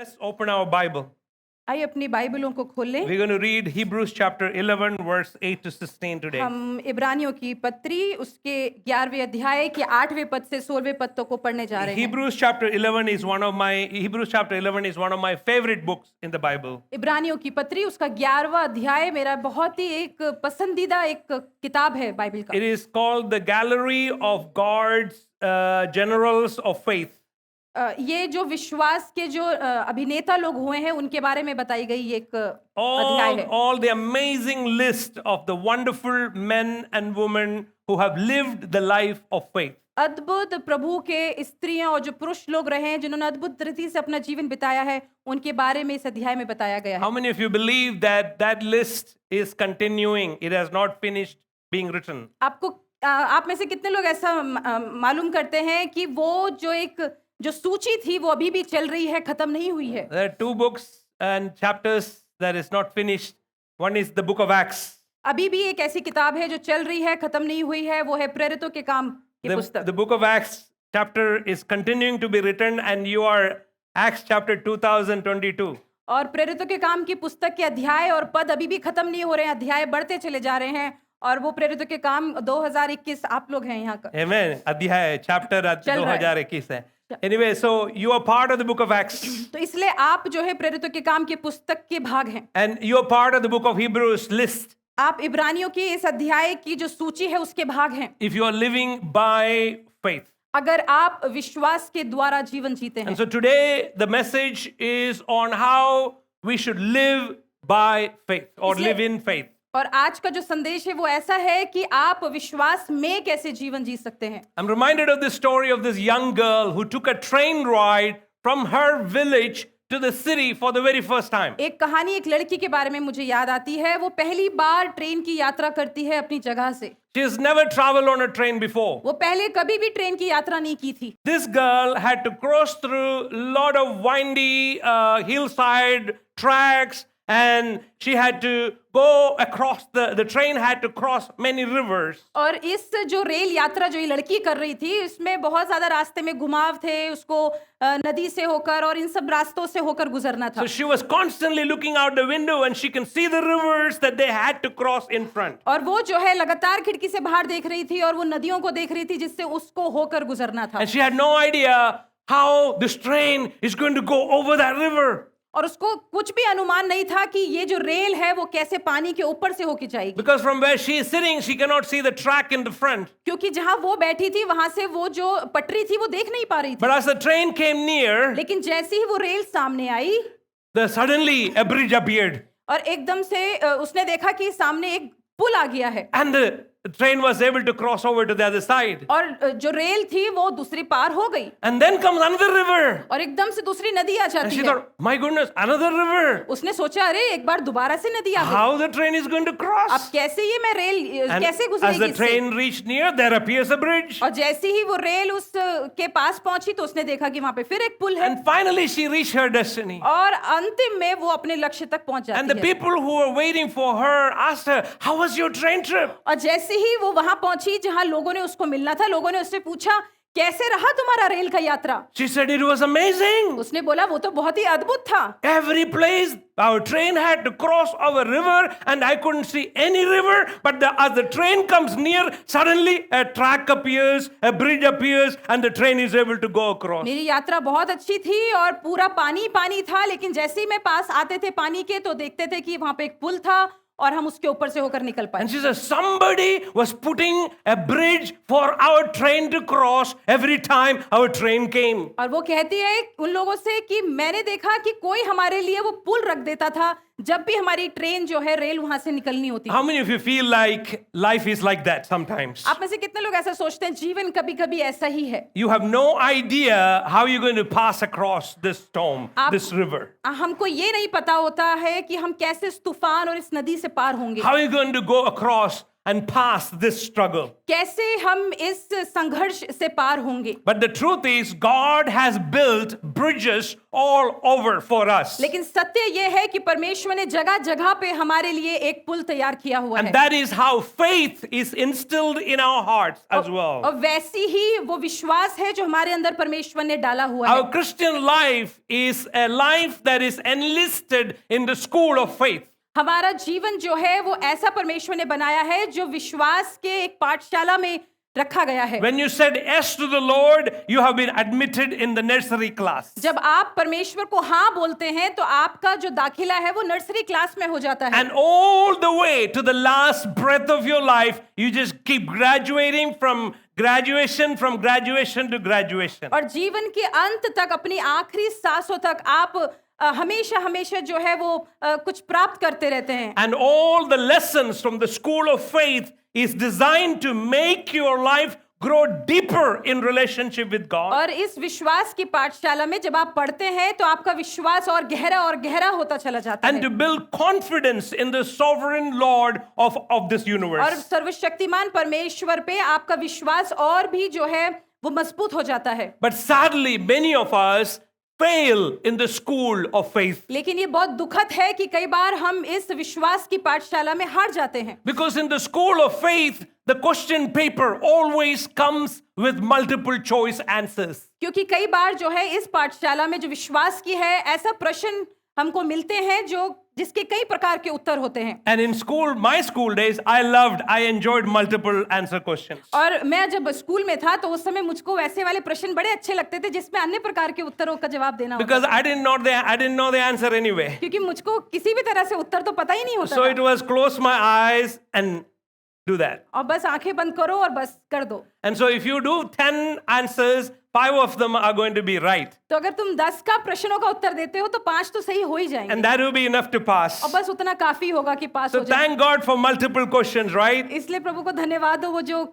Let's open our Bible. आइए अपनी बाइबलों को खोल लें। We're going to read Hebrews chapter 11, verse 8 to 16 today. हम इब्रानियों की पत्री उसके 11वें अध्याय के 8वें पद से 16वें पद तक को पढ़ने जा रहे हैं। Hebrews chapter 11 is one of my favorite books in the Bible. इब्रानियों की पत्री उसका 11वां अध्याय मेरा बहुत ही एक पसंदीदा एक किताब है बाइबल का। It is called the Gallery of God's Generals of Faith. ये जो विश्वास के जो अभिनेता लोग हुए हैं उनके बारे में बताई गई एक अध्याय है। All the amazing list of the wonderful men and women who have lived the life of faith. अद्भुत प्रभु के स्त्रियां और जो पुरुष लोग रहे हैं जिन्होंने अद्भुत रीति से अपना जीवन बिताया है उनके बारे में इस अध्याय में बताया गया है। How many of you believe that that list is continuing? It has not finished being written. आप में से कितने लोग ऐसा मालूम करते हैं कि वो जो सूची थी वो अभी भी चल रही है, खत्म नहीं हुई है। There are two books and chapters that is not finished. One is the book of Acts. अभी भी एक ऐसी किताब है जो चल रही है, खत्म नहीं हुई है, वो है प्रेरितों के काम की पुस्तक। The book of Acts chapter is continuing to be written and you are Acts chapter 2022. और प्रेरितों के काम की पुस्तक के अध्याय और पद अभी भी खत्म नहीं हो रहे हैं, अध्याय बढ़ते चले जा रहे हैं और वो प्रेरितों के काम 2021 आप लोग हैं यहाँ का। Amen. अध्याय chapter 2021 है। Anyway, so you are part of the book of Acts. तो इसलिए आप जो है प्रेरितों के काम की पुस्तक के भाग हैं। And you are part of the book of Hebrews list. आप इब्रानियों की इस अध्याय की जो सूची है उसके भाग हैं। If you are living by faith. अगर आप विश्वास के द्वारा जीवन जीते हैं। And so today the message is on how we should live by faith or live in faith. और आज का जो संदेश है वो ऐसा है कि आप विश्वास में कैसे जीवन जी सकते हैं। I'm reminded of the story of this young girl who took a train ride from her village to the city for the very first time. एक कहानी एक लड़की के बारे में मुझे याद आती है, वो पहली बार ट्रेन की यात्रा करती है अपनी जगह से। She has never traveled on a train before. वो पहले कभी भी ट्रेन की यात्रा नहीं की थी। This girl had to cross through a lot of windy hillside tracks. And she had to go across the train had to cross many rivers. और इस जो रेल यात्रा जो ये लड़की कर रही थी इसमें बहुत ज्यादा रास्ते में घुमाव थे, उसको नदी से होकर और इन सब रास्तों से होकर गुजरना था। So she was constantly looking out the window and she can see the rivers that they had to cross in front. और वो जो है लगातार खिड़की से बाहर देख रही थी और वो नदियों को देख रही थी जिससे उसको होकर गुजरना था। And she had no idea how this train is going to go over that river. और उसको कुछ भी अनुमान नहीं था कि ये जो रेल है वो कैसे पानी के ऊपर से होके जाएगी। Because from where she is sitting, she cannot see the track in the front. क्योंकि जहां वो बैठी थी वहां से वो जो पटरी थी वो देख नहीं पा रही थी। But as the train came near, लेकिन जैसे ही वो रेल सामने आई, suddenly a bridge appeared. और एकदम से उसने देखा कि सामने एक पुल आ गया है। And the train was able to cross over to the other side. और जो रेल थी वो दूसरी पार हो गई। And then comes another river. और एकदम से दूसरी नदी आ And जाती she है। thought, my goodness, another river. उसने सोचा अरे एक बार दोबारा से नदी आ गई। How the train is going to cross? अब कैसे ये मैं रेल And कैसे as गुजरेगी the इससे? train reached near, there appears a bridge. और जैसे ही वो रेल उस के पास पहुंची तो उसने देखा कि वहां पे फिर एक पुल है। And finally she reached her destiny. और अंतिम में वो अपने लक्ष्य तक पहुंच And the जाती है। people who were waiting for her asked her, how was your train trip? और जैसे ही वो वहां पहुंची जहां लोगों ने उसको मिलना था, लोगों ने उससे पूछा कैसे रहा तुम्हारा रेल का यात्रा? She said it was amazing. उसने बोला वो तो बहुत ही अद्भुत था। Every place our train had to cross our river and I couldn't see any river, but as the train comes near, suddenly a track appears, a bridge appears and the train is able to go across. मेरी यात्रा बहुत अच्छी थी और पूरा पानी पानी था, लेकिन जैसे ही मैं पास आते थे पानी के तो देखते थे कि वहां पे एक पुल था और हम उसके ऊपर से होकर निकल पाए। And she says somebody was putting a bridge for our train to cross every time our train came. और वो कहती है उन लोगों से कि मैंने देखा कि कोई हमारे लिए वो पुल रख देता था जब भी हमारी ट्रेन जो है रेल वहां से निकलनी होती। How many of you feel like life is like that sometimes? आप में से कितने लोग ऐसा सोचते हैं जीवन कभी-कभी ऐसा ही है? You have no idea how you're going to pass across this storm, this river. हमको ये नहीं पता होता है कि हम कैसे इस तूफान और इस नदी से पार होंगे। How are you going to go across and pass this struggle. कैसे हम इस संघर्ष से पार होंगे? But the truth is, God has built bridges all over for us. लेकिन सत्य यह है कि परमेश्वर ने जगह जगह पे हमारे लिए एक पुल तैयार किया हुआ And है। that is how faith is instilled in our hearts as well. और वैसी ही वो विश्वास है जो हमारे अंदर परमेश्वर ने डाला हुआ है। Our Christian life is a life that is enlisted in the school of faith. हमारा जीवन जो है वो ऐसा परमेश्वर ने बनाया है जो विश्वास के एक पाठशाला में रखा गया है। When you said yes to the Lord, you have been admitted in the nursery class. जब आप परमेश्वर को हाँ बोलते हैं तो आपका जो दाखिला है वो नर्सरी क्लास में हो जाता है। And all the way to the last breath of your life, you just keep graduating from graduation to graduation. और जीवन के अंत तक अपनी आखिरी सांसों तक आप हमेशा हमेशा जो है वो कुछ प्राप्त करते रहते हैं। And all the lessons from the school of faith is designed to make your life grow deeper in relationship with God. और इस विश्वास की पाठशाला में जब आप पढ़ते हैं तो आपका विश्वास और गहरा होता चला जाता And है। to build confidence in the sovereign Lord of this और universe. सर्वशक्तिमान परमेश्वर पे आपका विश्वास और भी जो है वो मजबूत हो जाता है। But sadly, many of us fail in the school of faith. लेकिन ये बहुत दुखद है कि कई बार हम इस विश्वास की पाठशाला में हार जाते हैं। Because in the school of faith, the question paper always comes with multiple choice answers. क्योंकि कई बार जो है इस पाठशाला में जो विश्वास की है ऐसा प्रश्न हमको मिलते हैं जिसके कई प्रकार के उत्तर होते हैं। And in school, my school days, I enjoyed multiple answer questions. और मैं जब स्कूल में था तो उस समय मुझको वैसे वाले प्रश्न बड़े अच्छे लगते थे जिसमें अन्य प्रकार के उत्तरों का जवाब देना होता Because I didn't know the answer anyway. क्योंकि मुझको किसी भी तरह से उत्तर तो पता ही नहीं होता So था। it was close my eyes and do that. और बस आंखें बंद करो और बस कर दो। And so if you do 10 answers, 5 of them are going to be right. तो अगर तुम 10 का प्रश्नों का उत्तर देते हो तो 5 तो सही हो ही जाएंगे। And that will be enough to pass. और बस उतना काफी होगा कि पास So हो जाए। thank God for multiple questions, right? इसलिए प्रभु को धन्यवाद हो वो जो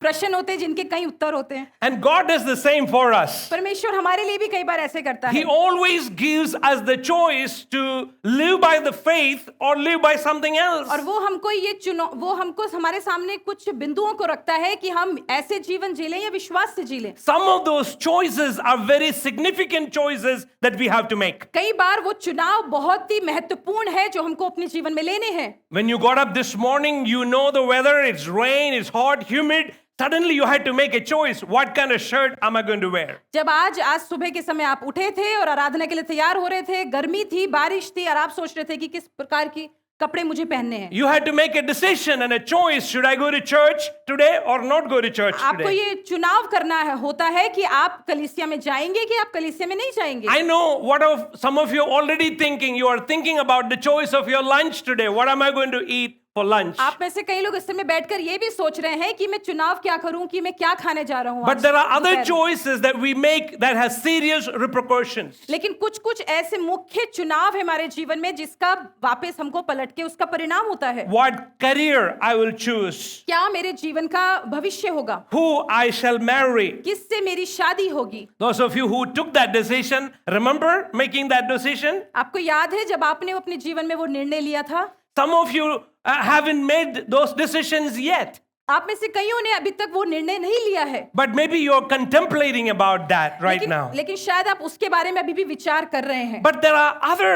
प्रश्न होते हैं जिनके कई उत्तर होते हैं। And God does the same for us. परमेश्वर हमारे लिए भी कई बार ऐसे करता He है। always gives us the choice to live by the faith or live by something else. और वो हमको हमारे सामने कुछ बिंदुओं को रखता है कि हम ऐसे जीवन जी लें या विश्वास से जी लें। Some of those choices are very significant choices that we have to make. कई बार वो चुनाव बहुत ही महत्वपूर्ण है जो हमको अपने जीवन में लेने हैं। When you got up this morning, you know the weather, it's rain, it's hot, humid. Suddenly you had to make a choice. What kind of shirt am I going to wear? जब आज सुबह के समय आप उठे थे और आराधना के लिए तैयार हो रहे थे, गर्मी थी, बारिश थी और आप सोच रहे थे कि किस प्रकार की कपड़े मुझे पहनने हैं। You had to make a decision and a choice. Should I go to church today or not go to church आपको today? ये चुनाव करना होता है कि आप कलीसिया में जाएंगे कि आप कलीसिया में नहीं जाएंगे। I know some of you already thinking. You are thinking about the choice of your lunch today. What am I going to eat for lunch? आप में से कई लोग इस समय बैठकर ये भी सोच रहे हैं कि मैं चुनाव क्या करूं, कि मैं क्या खाने जा रहा हूं। But आज there are other दोपहर में। choices that we make that has serious repercussions. लेकिन कुछ ऐसे मुख्य चुनाव है हमारे जीवन में जिसका वापस हमको पलट के उसका परिणाम होता है। What career I will choose? क्या मेरे जीवन का भविष्य होगा? Who I shall marry? किससे मेरी शादी होगी? Those of you who took that decision, remember making that decision? आपको याद है जब आपने अपने जीवन में वो निर्णय लिया था? Some of you haven't made those decisions yet. आप में से कईयों ने अभी तक वो निर्णय नहीं लिया है। But maybe you're contemplating about that right now. लेकिन शायद आप उसके बारे में अभी भी विचार कर रहे हैं। But there are other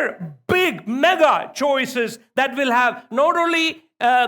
big mega choices that will have not only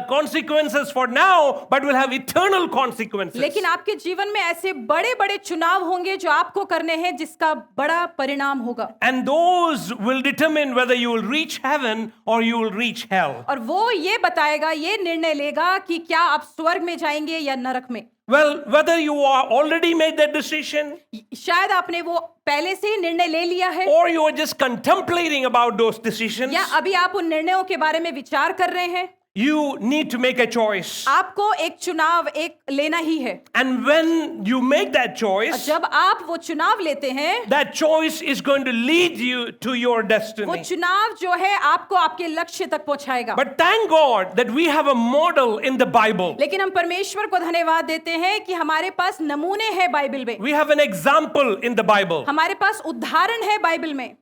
consequences for now but will have eternal consequences. लेकिन आपके जीवन में ऐसे बड़े-बड़े चुनाव होंगे जो आपको करने हैं जिसका बड़ा परिणाम होगा। And those will determine whether you will reach heaven or you will reach hell. और वो ये बताएगा, ये निर्णय लेगा कि क्या आप स्वर्ग में जाएंगे या नरक में। Well, whether you are already made that decision शायद आपने वो पहले से ही निर्णय ले लिया है or you are just contemplating about those decisions, या अभी आप उन निर्णयों के बारे में विचार कर रहे हैं। you need to make a choice. आपको एक चुनाव लेना ही है। And when you make that और choice, जब आप वो चुनाव लेते हैं, that choice is going to lead you to your वो destiny. चुनाव जो है आपको आपके लक्ष्य तक पहुंचाएगा। But thank God that we have a model in the Bible. लेकिन हम परमेश्वर को धन्यवाद देते हैं कि हमारे पास नमूने हैं बाइबल में, We have an example in the Bible. हमारे पास उदाहरण है बाइबल में।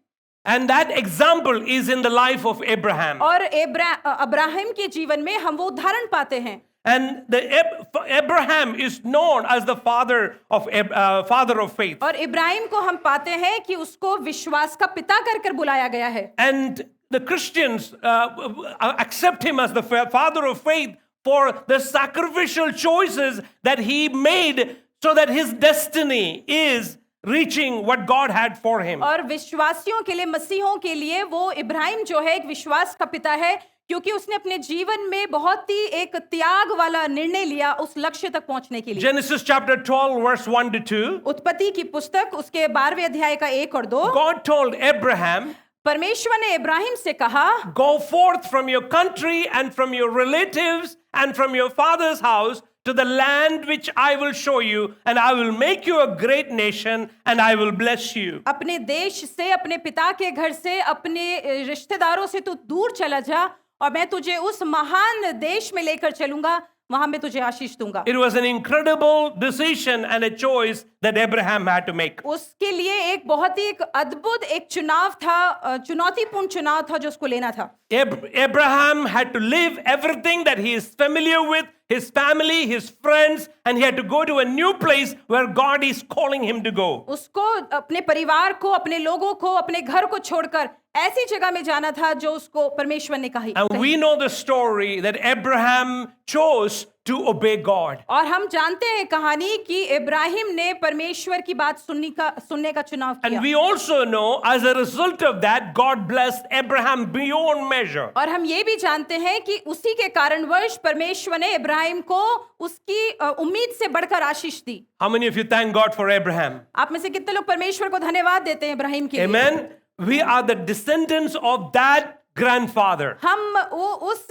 And that example is in the life of Abraham. और अब्राहम के जीवन में हम वो उदाहरण पाते हैं। And Abraham is known as the father of faith. और इब्राहिम को हम पाते हैं कि उसको विश्वास का पिता कर कर बुलाया गया है। And the Christians accept him as the father of faith for the sacrificial choices that he made so that his destiny is reaching what God had for him. और विश्वासियों के लिए, मसीहों के लिए वो इब्राहिम जो है एक विश्वास का पिता है, क्योंकि उसने अपने जीवन में बहुत ही एक त्याग वाला निर्णय लिया उस लक्ष्य तक पहुंचने के लिए। Genesis chapter 12 verse 1 to 2. उत्पत्ति की पुस्तक उसके 12वें अध्याय का 1 और 2। God told Abraham, परमेश्वर ने इब्राहिम से कहा, go forth from your country and from your relatives and from your father's house to the land which I will show you, and I will make you a great nation and I will bless you. अपने देश से, अपने पिता के घर से, अपने रिश्तेदारों से तू दूर चला जा और मैं तुझे उस महान देश में लेकर चलूंगा, वहां मैं तुझे आशीष दूंगा। It was an incredible decision and a choice that Abraham had to make. उसके लिए एक बहुत ही एक अद्भुत एक चुनाव था, चुनौतीपूर्ण चुनाव था जो उसको लेना था। Abraham had to leave everything that he is familiar with, his family, his friends, and he had to go to a new place where God is calling him to go. उसको अपने परिवार को, अपने लोगों को, अपने घर को छोड़कर ऐसी जगह में जाना था जो उसको परमेश्वर ने कही। And we know the story that Abraham chose to obey God. और हम जानते हैं कहानी कि इब्राहिम ने परमेश्वर की बात सुनने का चुनाव किया। And we also know as a result of that God blessed Abraham beyond measure. और हम ये भी जानते हैं कि उसी के कारणवश परमेश्वर ने इब्राहिम को उसकी उम्मीद से बढ़कर आशीष दी। How many of you thank God for Abraham? आप में से कितने लोग परमेश्वर को धन्यवाद देते हैं इब्राहिम के लिए? Amen. We are the descendants of that grandfather. हम उस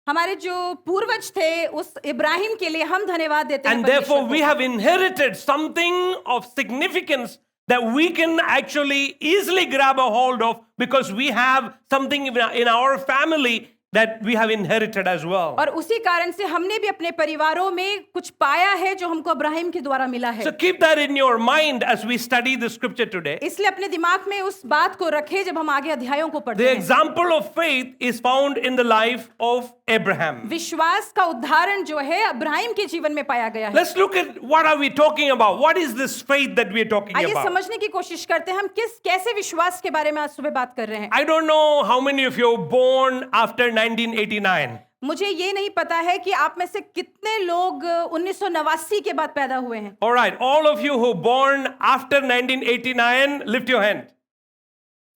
हमारे जो पूर्वज थे उस इब्राहिम के लिए हम धन्यवाद देते हैं। And therefore we have inherited something of significance that we can actually easily grab a hold of because we have something in our family that we have inherited as well. और उसी कारण से हमने भी अपने परिवारों में कुछ पाया है जो हमको इब्राहिम के द्वारा मिला है। So keep that in your mind as we study the scripture today. इसलिए अपने दिमाग में उस बात को रखें जब हम आगे अध्यायों को पढ़ते The हैं। example of faith is found in the life of Abraham. विश्वास का उदाहरण जो है इब्राहिम के जीवन में पाया गया है। Let's look at what are we talking about? What is this faith that we are talking आइए about? समझने की कोशिश करते हैं हम कैसे विश्वास के बारे में आज सुबह बात कर रहे हैं। I don't know how many of you were born after 1989. मुझे ये नहीं पता है कि आप में से कितने लोग 1989 के बाद पैदा हुए हैं। All right, all of you who were born after 1989, lift your hand.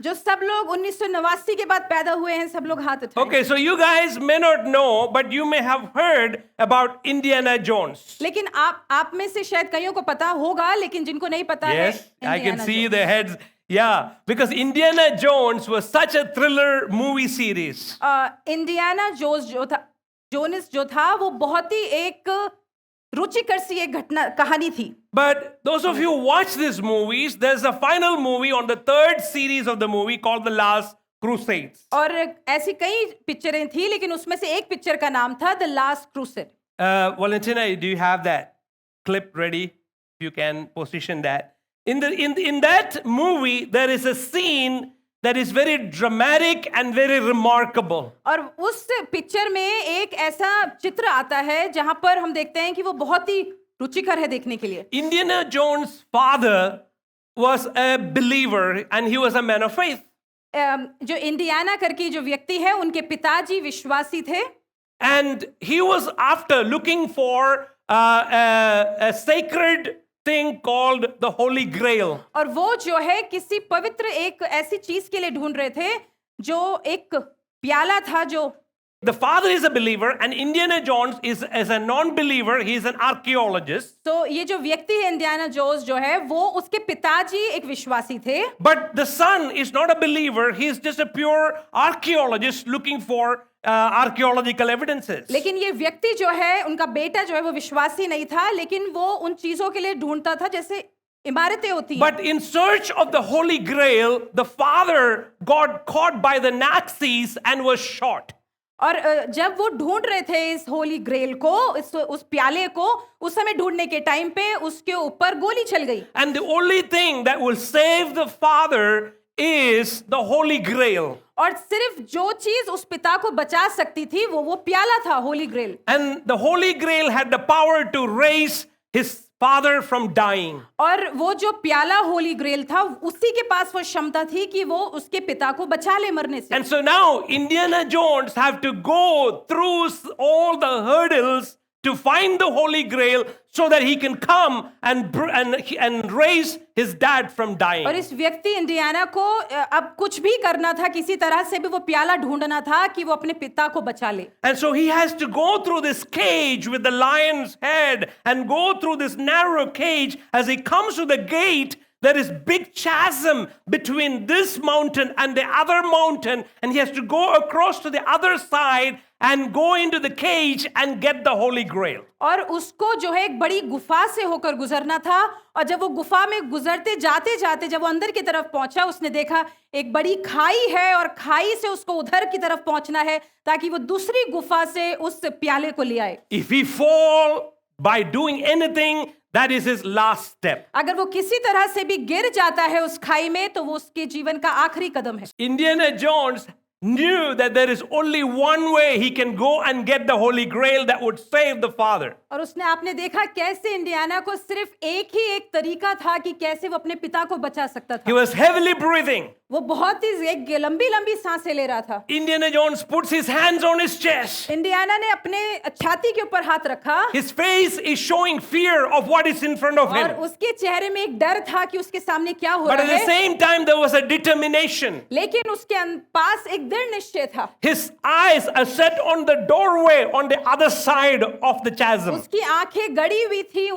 जो सब लोग 1989 के बाद पैदा हुए हैं सब लोग हाथ उठाएं। Okay, so you guys may not know, but you may have heard about Indiana Jones. लेकिन आप में से शायद कईयों को पता होगा, लेकिन जिनको नहीं पता है Yes, I can Indiana see Jones. the heads. Yeah, because Indiana Jones was such a thriller movie series. Indiana Jones जो था वो बहुत ही एक रुचिकर सी एक कहानी थी। But those of you who watch these movies, there's a final movie on the third series of the movie called The Last Crusades. और ऐसी कई पिक्चरें थी, लेकिन उसमें से एक पिक्चर का नाम था the last crusade. Valentina, do you have that clip ready? You can position that. In that movie, there is a scene that is very dramatic and very remarkable. और उस पिक्चर में एक ऐसा चित्र आता है जहां पर हम देखते हैं कि वो बहुत ही रुचिकर है देखने के लिए। Indiana Jones' father was a believer and he was a man of faith. जो इंडियाना करके जो व्यक्ति है उनके पिताजी विश्वासी थे। And he was after looking for a sacred thing called the Holy Grail. और वो जो है किसी पवित्र एक ऐसी चीज के लिए ढूंढ रहे थे जो एक प्याला था जो The father is a believer and Indiana Jones is as a non-believer, he is an archaeologist. तो ये जो व्यक्ति है इंडियाना जोन्स जो है वो उसके पिताजी एक विश्वासी थे। But the son is not a believer, he is just a pure archaeologist looking for archaeological evidences. लेकिन ये व्यक्ति जो है उनका बेटा जो है वो विश्वासी नहीं था, लेकिन वो उन चीजों के लिए ढूंढता था जैसे इमारतें होती हैं। But in search of the Holy Grail, the father got caught by the Nazis and was shot. और जब वो ढूंढ रहे थे इस होली ग्रेल को, उस प्याले को, उस समय ढूंढने के टाइम पे उसके ऊपर गोली चल गई। And the only thing that will save the father is the Holy Grail. और सिर्फ जो चीज उस पिता को बचा सकती थी वो प्याला था, Holi ग्रेल। And the Holy Grail had the power to raise his father from dying. और वो जो प्याला होली ग्रेल था, उसी के पास वो क्षमता थी कि वो उसके पिता को बचा ले मरने से। And so now Indiana Jones have to go through all the hurdles to find the Holy Grail so that he can come and raise his dad from dying. और इस व्यक्ति इंडियाना को अब कुछ भी करना था, किसी तरह से भी वो प्याला ढूंढना था कि वो अपने पिता को बचा ले। And so he has to go through this cage with the lion's head and go through this narrow cage. As he comes to the gate, there is big chasm between this mountain and the other mountain, and he has to go across to the other side and go into the cage and get the Holy Grail. और उसको जो है एक बड़ी गुफा से होकर गुजरना था, और जब वो गुफा में गुजरते जाते जाते जब वो अंदर की तरफ पहुंचा, उसने देखा एक बड़ी खाई है और खाई से उसको उधर की तरफ पहुंचना है ताकि वो दूसरी गुफा से उस प्याले को ले आए। If he fall by doing anything, that is his last step. अगर वो किसी तरह से भी गिर जाता है उस खाई में, तो वो उसके जीवन का आखिरी कदम है। Indiana Jones knew that there is only one way he can go and get the Holy Grail that would save the father. और उसने आपने देखा कैसे इंडियाना को सिर्फ एक तरीका था कि कैसे वो अपने पिता को बचा सकता He था। was heavily breathing. वो बहुत ही एक लंबी सांसें ले रहा था। Indiana Jones puts his hands on his chest. Indiana ने अपने छाती के ऊपर हाथ रखा, His face is showing fear of what is in front of और him. उसके चेहरे में एक डर था कि उसके सामने क्या हो But रहा at the है, same time, there was a determination. लेकिन उसके पास एक दृढ़ निश्चय था। His eyes are set on the doorway on the other side of the chasm. उसकी आंखें गड़ी हुई थी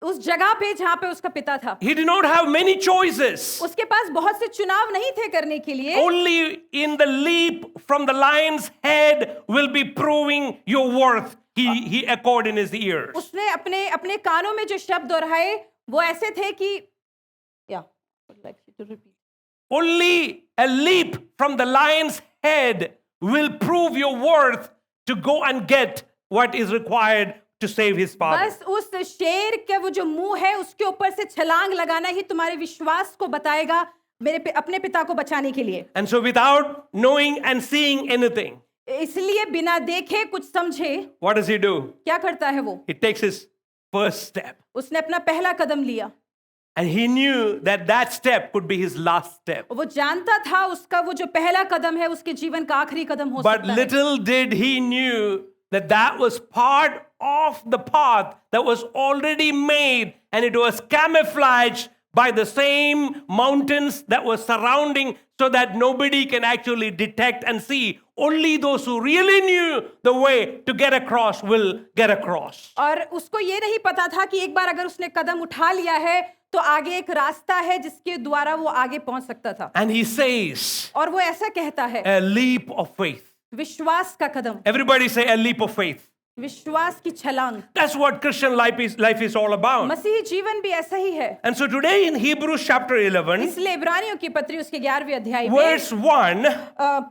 उस जगह पे जहां पे उसका पिता था। He did not have many choices. उसके पास बहुत से चुनाव नहीं थे करने के लिए। Only in the leap from the lion's head will be proving your worth. He echoed in his ears. उसने अपने कानों में जो शब्द दोहराए वो ऐसे थे कि Only a leap from the lion's head will prove your worth to go and get what is required to save his father. बस उस शेर के वो जो मुंह है उसके ऊपर से छलांग लगाना ही तुम्हारे विश्वास को बताएगा अपने पिता को बचाने के लिए। And so without knowing and seeing anything, इसलिए बिना देखे कुछ समझे what does he do? क्या करता है वो? He takes his first step. उसने अपना पहला कदम लिया। And he knew that that step could be his last step. वो जानता था उसका वो जो पहला कदम है उसके जीवन का आखिरी कदम हो But सकता है। little did he knew that that was part of the path that was already made, and it was camouflaged by the same mountains that were surrounding, so that nobody can actually detect and see. Only those who really knew the way to get across will get across. और उसको ये नहीं पता था कि एक बार अगर उसने कदम उठा लिया है तो आगे एक रास्ता है जिसके द्वारा वो आगे पहुंच सकता था। And he says, और वो ऐसा कहता है, a leap of faith. विश्वास का कदम, Everybody say a leap of faith. विश्वास की छलांग। That's what Christian life is all about. मसीही जीवन भी ऐसा ही है। And so today in Hebrews chapter 11, इसलिए इब्रानियों की पत्री उसके 11वें अध्याय में verse 1,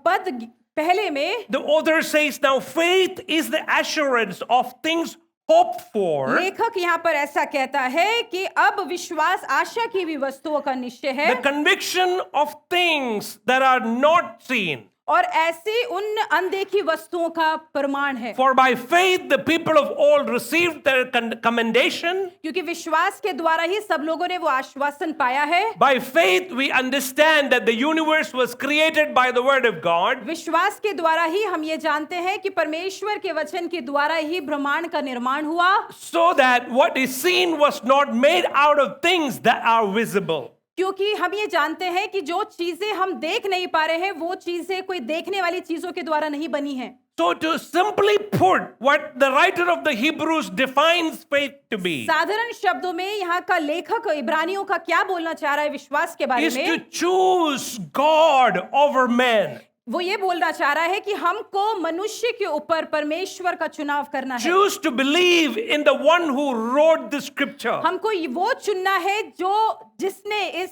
पद पहले में the author says, now faith is the assurance of things hoped for, लेखक यहाँ पर ऐसा कहता है कि अब विश्वास आशा की भी वस्तुओं का निश्चय है, the conviction of things that are not seen. और ऐसी उन अनदेखी वस्तुओं का प्रमाण है। For by faith the people of old received their commendation. क्योंकि विश्वास के द्वारा ही सब लोगों ने वो आश्वासन पाया है। By faith we understand that the universe was created by the word of God. विश्वास के द्वारा ही हम ये जानते हैं कि परमेश्वर के वचन के द्वारा ही ब्रह्मांड का निर्माण हुआ, So that what is seen was not made out of things that are visible. क्योंकि हम ये जानते हैं कि जो चीजें हम देख नहीं पा रहे हैं वो चीजें कोई देखने वाली चीजों के द्वारा नहीं बनी हैं। So to simply put what the writer of the Hebrews defines faith to be साधारण शब्दों में यहाँ का लेखक इब्रानियों का क्या बोलना चाह रहा है विश्वास के बारे is to में, choose God over men. वो ये बोलना चाह रहा है कि हमको मनुष्य के ऊपर परमेश्वर का चुनाव करना है। Choose to believe in the one who wrote the scripture. हमको वो चुनना है जो जिसने इस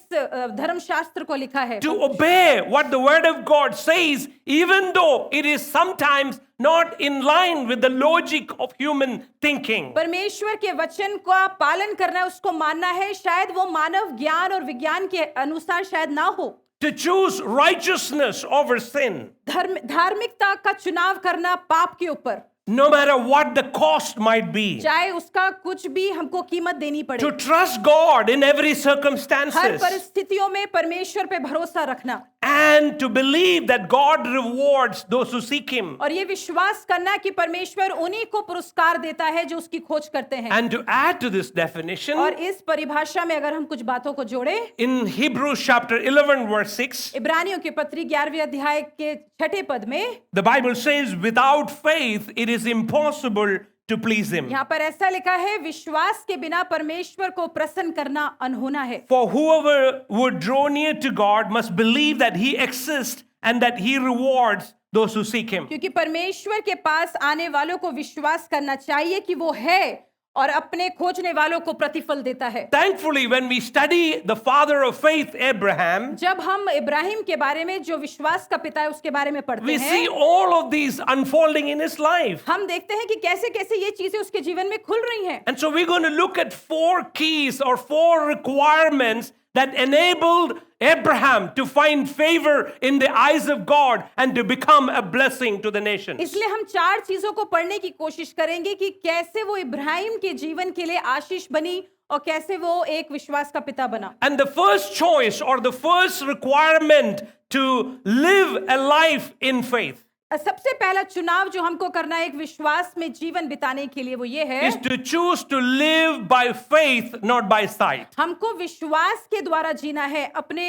धर्मशास्त्र को लिखा है। To obey what the word of God says, even though it is sometimes not in line with the logic of human thinking. परमेश्वर के वचन का पालन करना है, उसको मानना है, शायद वो मानव ज्ञान और विज्ञान के अनुसार शायद ना हो। to choose righteousness over sin, धार्मिकता का चुनाव करना पाप के ऊपर, no matter what the cost might be. चाहे उसका कुछ भी हमको कीमत देनी पड़े, To trust God in every her circumstances, परिस्थितियों में परमेश्वर पे भरोसा रखना and to believe that God rewards those who seek Him. और ये विश्वास करना कि परमेश्वर उन्हीं को पुरस्कार देता है जो उसकी खोज करते हैं। And to add to this definition, और इस परिभाषा में अगर हम कुछ बातों को जोड़े, in Hebrews chapter 11 verse 6, इब्रानियों की पत्री 11वें अध्याय के 6ठे पद में the Bible says, without faith it is impossible to please Him. यहाँ पर ऐसा लिखा है, विश्वास के बिना परमेश्वर को प्रसन्न करना अनहोना है। For whoever would draw near to God must believe that He exists and that He rewards those who seek Him. क्योंकि परमेश्वर के पास आने वालों को विश्वास करना चाहिए कि वो है और अपने खोजने वालों को प्रतिफल देता है। Thankfully, when we study the father of faith, Abraham, जब हम इब्राहिम के बारे में, जो विश्वास का पिता है, उसके बारे में पढ़ते we see हैं, all of these unfolding in his life. हम देखते हैं कि कैसे कैसे ये चीजें उसके जीवन में खुल रही हैं। And so we're going to look at 4 keys or 4 requirements that enabled Abraham to find favor in the eyes of God and to become a blessing to the nations. इसलिए हम 4 चीजों को पढ़ने की कोशिश करेंगे कि कैसे वो इब्राहिम के जीवन के लिए आशीष बनी और कैसे वो एक विश्वास का पिता बना। And the first choice or the first requirement to live a life in faith सबसे पहला चुनाव जो हमको करना है एक विश्वास में जीवन बिताने के लिए, वो ये है, is to choose to live by faith, not by sight. हमको विश्वास के द्वारा जीना है, अपने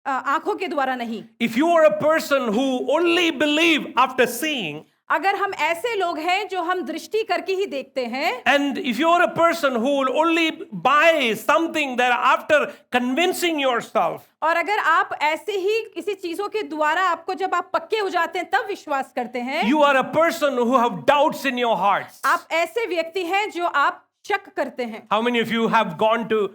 आंखों के द्वारा नहीं। If you are a person who only believe after seeing, अगर हम ऐसे लोग हैं जो हम दृष्टि करके ही देखते हैं, and if you are a person who will only buy something that after convincing yourself, और अगर आप ऐसे ही किसी चीजों के द्वारा आपको जब आप पक्के हो जाते हैं तब विश्वास करते हैं, you are a person who have doubts in your hearts. आप ऐसे व्यक्ति हैं जो आप शक करते हैं। How many of you have gone to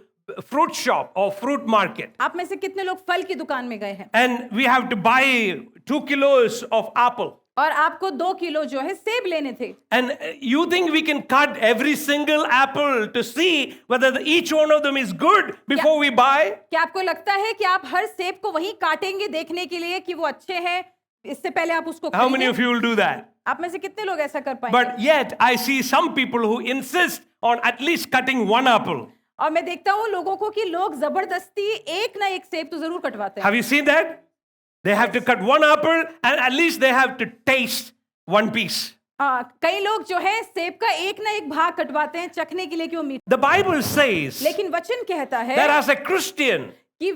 fruit shop or fruit market? आप में से कितने लोग फल की दुकान में गए हैं And we have to buy 2 kilos of apple. और आपको 2 किलो जो है सेब लेने थे, And you think we can cut every single apple to see whether each one of them is good before we buy? क्या आपको लगता है कि आप हर सेब को वहीं काटेंगे देखने के लिए कि वो अच्छे हैं, इससे पहले आप उसको How many खरीदें? of you will do that? आप में से कितने लोग ऐसा कर पाएंगे? But yet I see some people who insist on at least cutting 1 apple. और मैं देखता हूँ लोगों को कि लोग जबरदस्ती एक ना एक सेब तो जरूर कटवाते हैं। Have you seen that? They have to cut 1 apple and at least they have to taste 1 piece. कई लोग जो है सेब का एक ना एक भाग कटवाते हैं चखने के लिए कि वो मीठा। The Bible says लेकिन वचन कहता है that as a Christian, कि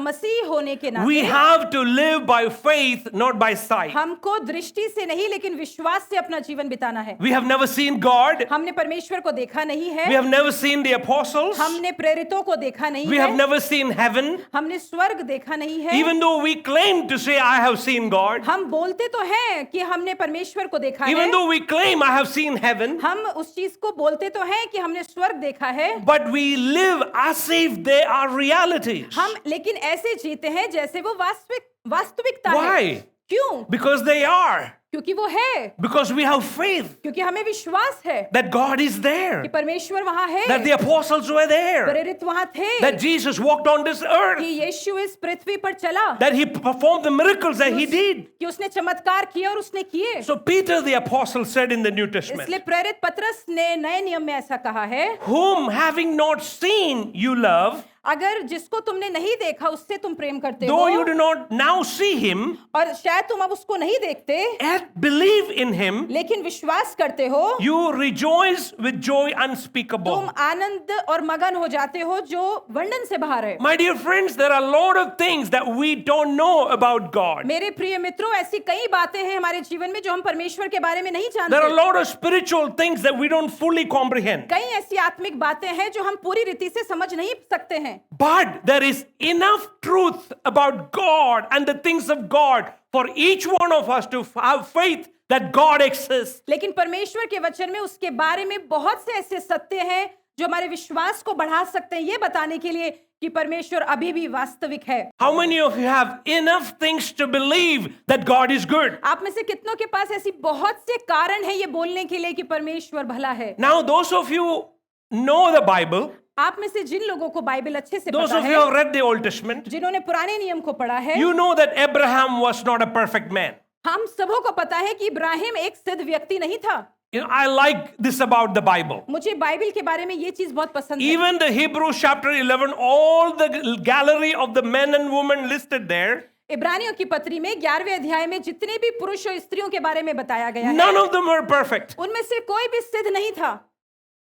मसीह होने के we नाते have to live by faith, not by sight. हमको दृष्टि से नहीं लेकिन विश्वास से अपना जीवन बिताना है। We have never seen God. हमने परमेश्वर को देखा नहीं है, We have never seen the apostles. हमने प्रेरितों को देखा नहीं We have है, never seen heaven. हमने स्वर्ग देखा नहीं है। Even though we claim to say, I have seen God. हम बोलते तो हैं कि हमने परमेश्वर को देखा Even है, though we claim, I have seen heaven. हम उस चीज को बोलते तो हैं कि हमने स्वर्ग देखा है, But we live as if they are realities. हम लेकिन ऐसे जीते हैं जैसे वो वास्तविकता है। Why? क्यों? Because they are. क्योंकि वो है, Because we have faith क्योंकि हमें विश्वास है that God is कि there. परमेश्वर वहां है, That the apostles were there. प्रेरित वहां थे, That Jesus walked on this earth. कि यीशु इस पृथ्वी पर चला, That he performed the miracles that he did. कि उसने चमत्कार किए और उसने किए। So Peter the apostle said in the New Testament, इसलिए प्रेरित पतरस ने नए नियम में ऐसा कहा है, whom having not seen you love, अगर जिसको तुमने नहीं देखा उससे तुम प्रेम करते though you हो do not now see him, और शायद तुम अब उसको नहीं देखते yet believe in him, लेकिन विश्वास करते हो, you rejoice with joy unspeakable. तुम आनंद और मगन हो जाते हो जो वर्णन से बाहर है। My dear friends, there are a lot of things that we don't know about God. मेरे प्रिय मित्रों, ऐसी कई बातें हैं हमारे जीवन में जो हम परमेश्वर के बारे में नहीं There are a जानते। lot of spiritual things that we don't fully comprehend. कई ऐसी आत्मिक बातें हैं जो हम पूरी रीति से समझ नहीं सकते हैं, But there is enough truth about God and the things of God for each one of us to have faith that God exists. लेकिन परमेश्वर के वचन में उसके बारे में बहुत से ऐसे सत्य हैं जो हमारे विश्वास को बढ़ा सकते हैं, ये बताने के लिए कि परमेश्वर अभी भी वास्तविक है। How many of you have enough things to believe that God is good? आप में से कितनों के पास ऐसी बहुत से कारण हैं ये बोलने के लिए कि परमेश्वर भला है? Now, those of you know the Bible, आप में से जिन लोगों को बाइबल अच्छे से those पता of you है, who have read the Old Testament, जिन्होंने पुराने नियम को पढ़ा है, you know that Abraham was not a perfect man. हम सबों को पता है कि इब्राहिम एक सिद्ध व्यक्ति नहीं था। You know, I like this about the Bible. मुझे बाइबल के बारे में ये चीज बहुत पसंद है। Even the Hebrews chapter 11, all the gallery of the men and women listed there, इब्रानियों की पत्री में 11वें अध्याय में जितने भी पुरुष और स्त्रियों के बारे में बताया गया है, none of them were perfect. उनमें से कोई भी सिद्ध नहीं था।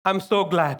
I'm so glad.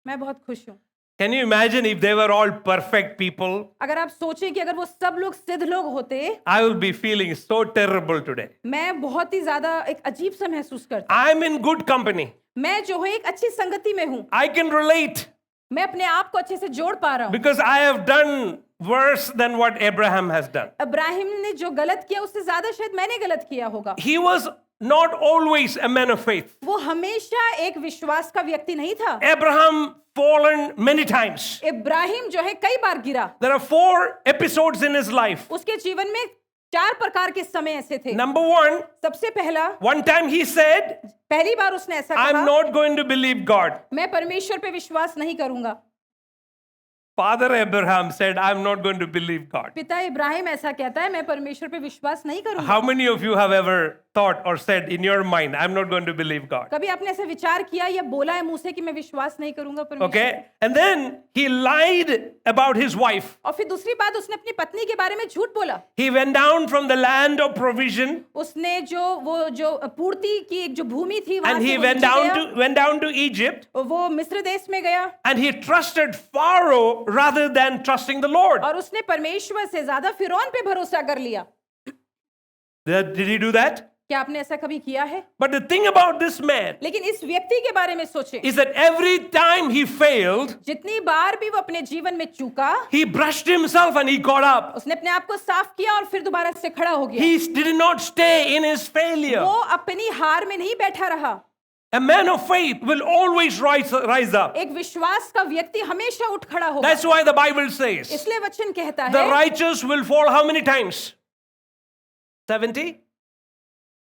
मैं बहुत खुश हूँ। Can you imagine if they were all perfect people? अगर आप सोचें कि अगर वो सब लोग सिद्ध लोग होते, I will be feeling so terrible today. मैं बहुत ही ज्यादा एक अजीब सा महसूस करता। I'm in good company. मैं जो है एक अच्छी संगति में हूँ, I can relate मैं अपने आप को अच्छे से जोड़ पा रहा हूँ। because I have done worse than what Abraham has done. Ibrahim ने जो गलत किया उससे ज्यादा शायद मैंने गलत किया होगा। He was not always a man of faith. वो हमेशा एक विश्वास का व्यक्ति नहीं था। Abraham fallen many times. Ibrahim जो है कई बार गिरा। There are 4 episodes in his life. उसके जीवन में 4 प्रकार के समय ऐसे थे। Number 1, सबसे पहला, one time he said, पहली बार उसने ऐसा I'm कहा, not going to believe God. मैं परमेश्वर पे विश्वास नहीं करूंगा। Father Abraham said, I'm not going to believe God. पिता इब्राहिम ऐसा कहता है, मैं परमेश्वर पे विश्वास नहीं करूंगा। How many of you have ever thought or said in your mind, I'm not going to believe God? कभी आपने ऐसा विचार किया या बोला है मुंह से कि मैं विश्वास नहीं करूंगा परमेश्वर Okay? पे? And then he lied about his wife. और फिर दूसरी बात, उसने अपनी पत्नी के बारे में झूठ बोला। He went down from the land of provision उसने जो पूर्ति की एक जो भूमि थी वहां and से he वो went नीचे down गया, went down to Egypt वो मिस्र देश में गया and he trusted Pharaoh rather than trusting the Lord. और उसने परमेश्वर से ज्यादा फिरौन पे भरोसा कर लिया। Did he do that? क्या आपने ऐसा कभी किया है? But the thing about this man लेकिन इस व्यक्ति के बारे में सोचें, is that every time he failed, जितनी बार भी वो अपने जीवन में चूका, he brushed himself and he got up. उसने अपने आप को साफ किया और फिर दोबारा से खड़ा हो गया। He did not stay in his failure. वो अपनी हार में नहीं बैठा रहा। A man of faith will always rise up. एक विश्वास का व्यक्ति हमेशा उठ खड़ा होगा। That's why the Bible says इसलिए वचन कहता the है, righteous will fall how many times? 70?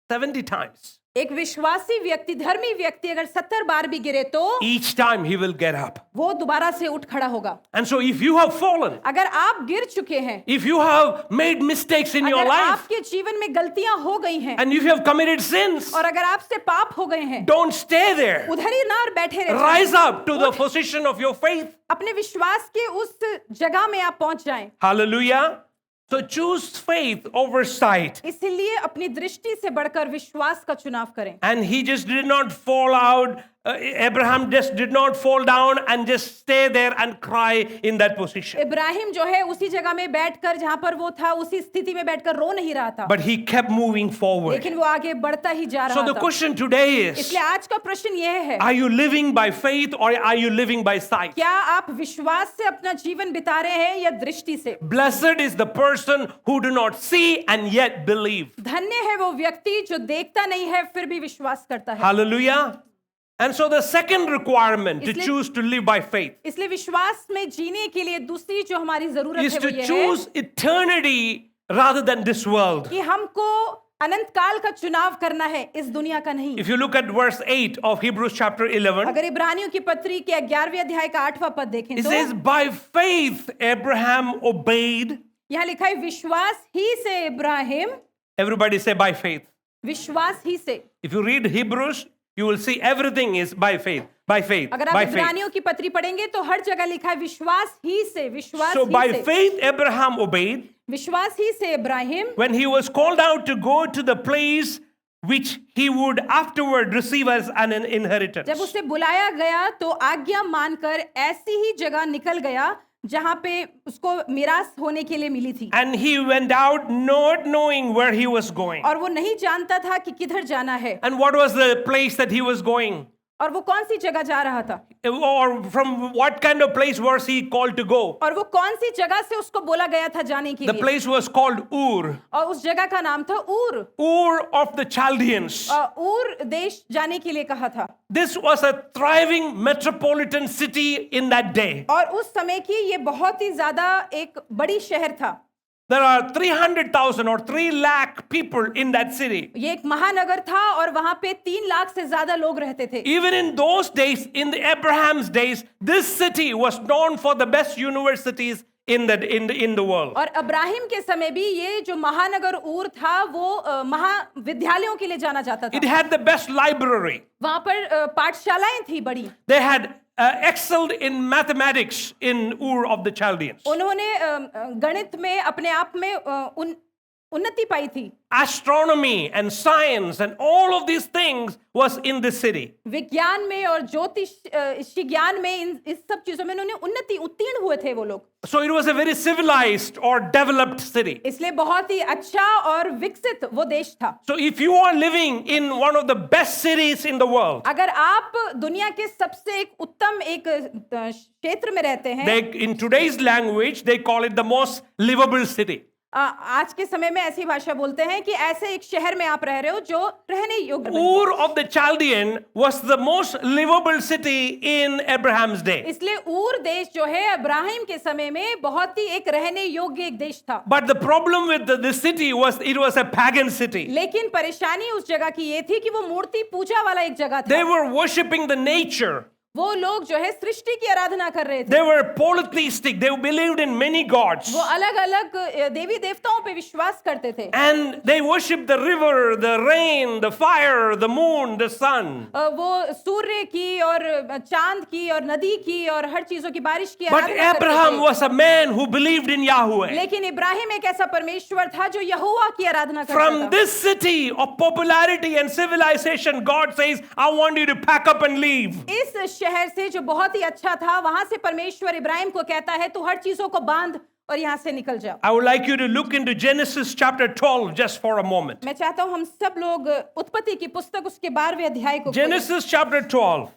70 times. एक विश्वासी व्यक्ति, धर्मी व्यक्ति अगर 70 बार भी गिरे तो Each time he will get up. वो दोबारा से उठ खड़ा होगा। And so if you have fallen, अगर आप गिर चुके हैं, if you have made mistakes in your अगर life, आपके जीवन में गलतियां हो गई हैं and if you have committed sins, और अगर आपसे पाप हो गए हैं, don't stay there. उधर ही ना बैठे रहे, Rise up to the position of your faith. अपने विश्वास के उस जगह में आप पहुंच जाएं। Hallelujah. So choose faith over sight. इसलिए अपनी दृष्टि से बढ़कर विश्वास का चुनाव करें। And he just did not fall out. Abraham just did not fall down and just stay there and cry in that position. Ibrahim जो है उसी जगह में बैठकर, जहां पर वो था उसी स्थिति में बैठकर रो नहीं रहा था, But he kept moving forward. लेकिन वो आगे बढ़ता ही जा So रहा the था। question today is, इसलिए आज का प्रश्न यह है, are you living by faith or are you living by sight? क्या आप विश्वास से अपना जीवन बिता रहे हैं या दृष्टि से? Blessed is the person who do not see and yet believe. धन्य है वो व्यक्ति जो देखता नहीं है फिर भी विश्वास करता है। Hallelujah. And so the second requirement to इसलिए- choose to live by faith इसलिए विश्वास में जीने के लिए दूसरी जो हमारी जरूरत is है वो to ये है choose eternity rather than this world. कि हमको अनंत काल का चुनाव करना है, इस दुनिया का नहीं। If you look at verse 8 of Hebrews chapter 11, अगर इब्रानियों की पत्री के 11वें अध्याय का 8वां पद देखें it तो says, by faith Abraham obeyed. यहाँ लिखा है, विश्वास ही से Ibrahim, Everybody say by faith. विश्वास ही से। If you read Hebrews, you will see everything is by faith, by faith, अगर आप by faith. इब्रानियों की पत्री पढ़ेंगे तो हर जगह लिखा है विश्वास ही से, विश्वास So by ही से। faith Abraham obeyed विश्वास ही से Ibrahim when he was called out to go to the place which he would afterward receive as an inheritance. जब उसे बुलाया गया तो आज्ञा मानकर ऐसी ही जगह निकल गया जहां पे उसको मिरास होने के लिए मिली थी, And he went out not knowing where he was going. और वो नहीं जानता था कि किधर जाना है And what was the place that he was going? और वो कौन सी जगह जा रहा था Or from what kind of place was he called to go? और वो कौन सी जगह से उसको बोला गया था जाने के The लिए। place was called Ur, और उस जगह का नाम था ऊर, Ur of the Chaldeans. ऊर देश जाने के लिए कहा था। This was a thriving metropolitan city in that day. और उस समय की ये बहुत ही ज्यादा एक बड़ी शहर था। There are 300,000 or 3 lakh people in that city. ये एक महानगर था और वहां पे 3 लाख से ज्यादा लोग रहते थे. Even in those days, in the Abraham's days, this city was known for the best universities in the world. और अब्राहिम के समय भी ये जो महानगर ऊर था वो महाविद्यालयों के लिए जाना जाता था. It had the best library. वहां पर पाठशालाएं थी बड़ी. They had excelled in mathematics in Ur of the Chaldeans. उन्होंने गणित में अपने आप में उन्नति पाई थी. Astronomy and science and all of these things was in this city. विज्ञान में और ज्योतिष ज्ञान में इस सब चीजों में उन्होंने उन्नति उत्तीर्ण हुए थे वो लोग. So it was a very civilized or developed city. इसलिए बहुत ही अच्छा और विकसित वो देश था. So if you are living in one of the best cities in the world, अगर आप दुनिया के सबसे एक उत्तम एक क्षेत्र में रहते हैं, in today's language they call it the most livable city. आज के समय में ऐसी भाषा बोलते हैं कि ऐसे एक शहर में आप रह रहे हो जो रहने योग्य है. Ur of the Chaldean was the most livable city in Abraham's day. इसलिए ऊर देश जो है अब्राहिम के समय में बहुत ही एक रहने योग्य एक देश था. But the problem with this city was it was a pagan city. लेकिन परेशानी उस जगह की ये थी कि वो मूर्ति पूजा वाला एक जगह था. They were worshipping the nature. वो लोग जो है सृष्टि की आराधना कर रहे थे. They were polytheistic. They believed in many gods. वो अलग-अलग देवी देवताओं पे विश्वास करते थे. And they worshipped the river, the rain, the fire, the moon, the sun. वो सूर्य की और चांद की और नदी की और हर चीजों की बारिश की But आराधना करते Abraham थे. was a man who believed in Yahweh. लेकिन इब्राहिम एक ऐसा परमेश्वर था जो यहोवा की आराधना करता From था. this city of popularity and civilization, God says, I want you to pack up and leave. इस शहर से जो बहुत ही अच्छा था वहां से परमेश्वर इब्राहिम को कहता है तू हर चीजों को बांध और यहाँ से निकल जाओ. I would like you to look into Genesis chapter 12 just for a moment. मैं चाहता हूँ हम सब लोग उत्पत्ति की पुस्तक उसके 12वें अध्याय को खोलें. Genesis chapter 12.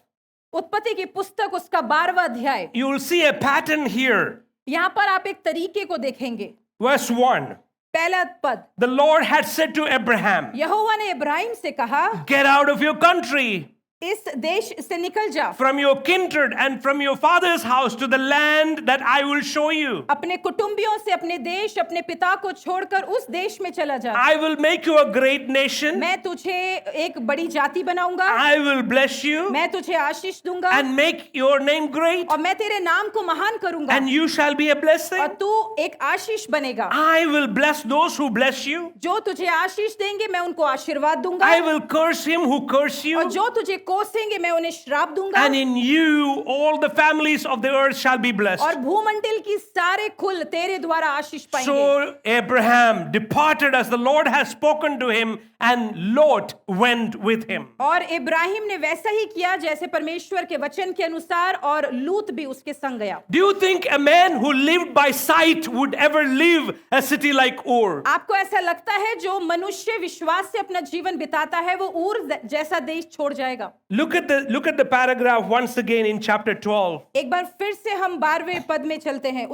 उत्पत्ति की पुस्तक उसका 12वां अध्याय. You will see a pattern here. यहाँ पर आप एक तरीके को देखेंगे. Verse 1. पहला पद. The Lord had said to Abraham, यहोवा ने इब्राहिम से कहा get out of your country, इस देश से निकल जा, from your kindred and from your father's house to the land that I will show you. अपने कुटुंबियों से अपने देश अपने पिता को छोड़कर उस देश में चला जा. I will make you a great nation. मैं तुझे एक बड़ी जाति बनाऊंगा. I will bless you मैं तुझे आशीष दूंगा and make your name great, और मैं तेरे नाम को महान करूंगा and you shall be a blessing. और तू एक आशीष बनेगा. I will bless those who bless you. जो तुझे आशीष देंगे मैं उनको आशीर्वाद दूंगा. I will curse him who curse you. और जो तुझे कोसेंगे मैं उन्हें श्राप दूंगा. And in you all the families of the earth shall be blessed. और भूमंडल की सारे कुल तेरे द्वारा आशीष पाएंगे. So Abraham departed as the Lord has spoken to him, and Lot went with him. और इब्राहिम ने वैसा ही किया जैसे परमेश्वर के वचन के अनुसार और लूत भी उसके संग गया. Do you think a man who lived by sight would ever leave a city like Ur? आपको ऐसा लगता है जो मनुष्य विश्वास से अपना जीवन बिताता है वो ऊर जैसा देश छोड़ जाएगा? Look at the paragraph once again in chapter 12. एक बार फिर से हम 12वें पद में चलते हैं.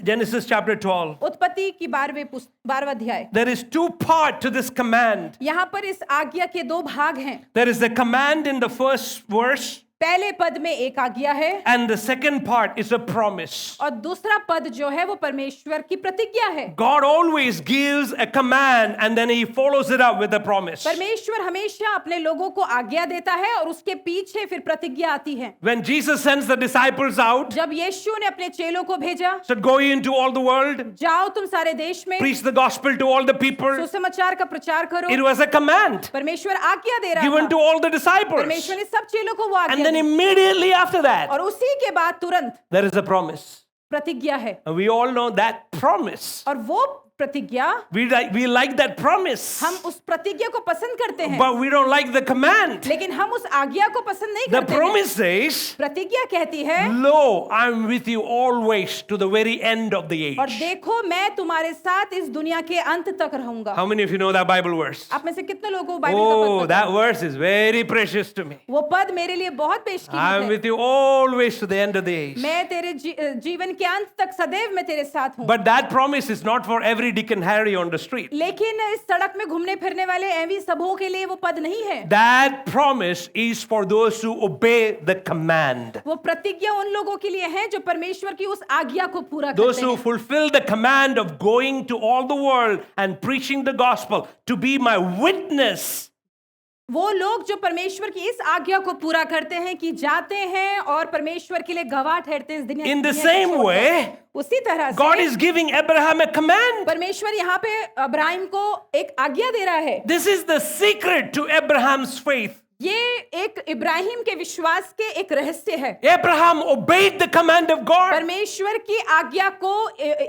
Genesis chapter 12. उत्पत्ति की 12वां अध्याय. There is two parts to this command. यहाँ पर इस आज्ञा के 2 भाग हैं. There is the command in the first verse, पहले पद में एक आज्ञा है and the second part is a promise. और दूसरा पद जो है वो परमेश्वर की प्रतिज्ञा है. God always gives a command and then he follows it up with a promise. परमेश्वर हमेशा अपने लोगों को आज्ञा देता है और उसके पीछे फिर प्रतिज्ञा आती है. When Jesus sends the disciples out, जब यीशु ने अपने चेलों को भेजा, said, go ye into all the world, जाओ तुम सारे देश में, preach the gospel to all the people. सुसमाचार का प्रचार करो. It was a command परमेश्वर आज्ञा दे रहा given था. to all the disciples. परमेश्वर ने सब चेलों को वो And आज्ञा then the. immediately after that, और उसी के बाद तुरंत there is a promise. प्रतिज्ञा है. And we all know that promise. और वो प्रतिज्ञा We like that promise, हम उस प्रतिज्ञा को पसंद करते हैं, but we don't like the command. लेकिन हम उस आज्ञा को पसंद नहीं The करते हैं. promise says, प्रतिज्ञा कहती है lo, I'm with you always to the very end of the और age. देखो मैं तुम्हारे साथ इस दुनिया के अंत तक रहूंगा. How many of you know that Bible verse? आप में से कितने लोगों को बाइबल का Oh, पद पता that है? verse is very precious to me. वो पद मेरे लिए बहुत बेशकीमत I'm है. with you always to the end of the age. मैं तेरे जीवन के अंत तक सदैव मैं तेरे साथ हूँ. But that promise is not for every every Dick and Harry on the street. लेकिन इस सड़क में घूमने फिरने वाले एवी सबों के लिए वो पद नहीं है। That promise is for those who obey the command. वो प्रतिज्ञा उन लोगों के लिए है जो परमेश्वर की उस आज्ञा को पूरा Those करते who हैं। fulfill the command of going to all the world and preaching the gospel to be my witness. वो लोग जो परमेश्वर की इस आज्ञा को पूरा करते हैं कि जाते हैं और परमेश्वर के लिए गवाह ठहरते हैं इस दुनिया In the दुनिया के same छोर पर। way, उसी तरह God से is giving Abraham a command. परमेश्वर यहाँ पे अब्राहिम को एक आज्ञा दे रहा है। This is the secret to Abraham's faith. ये एक इब्राहिम के विश्वास के एक रहस्य है। Abraham obeyed the command of God परमेश्वर की आज्ञा को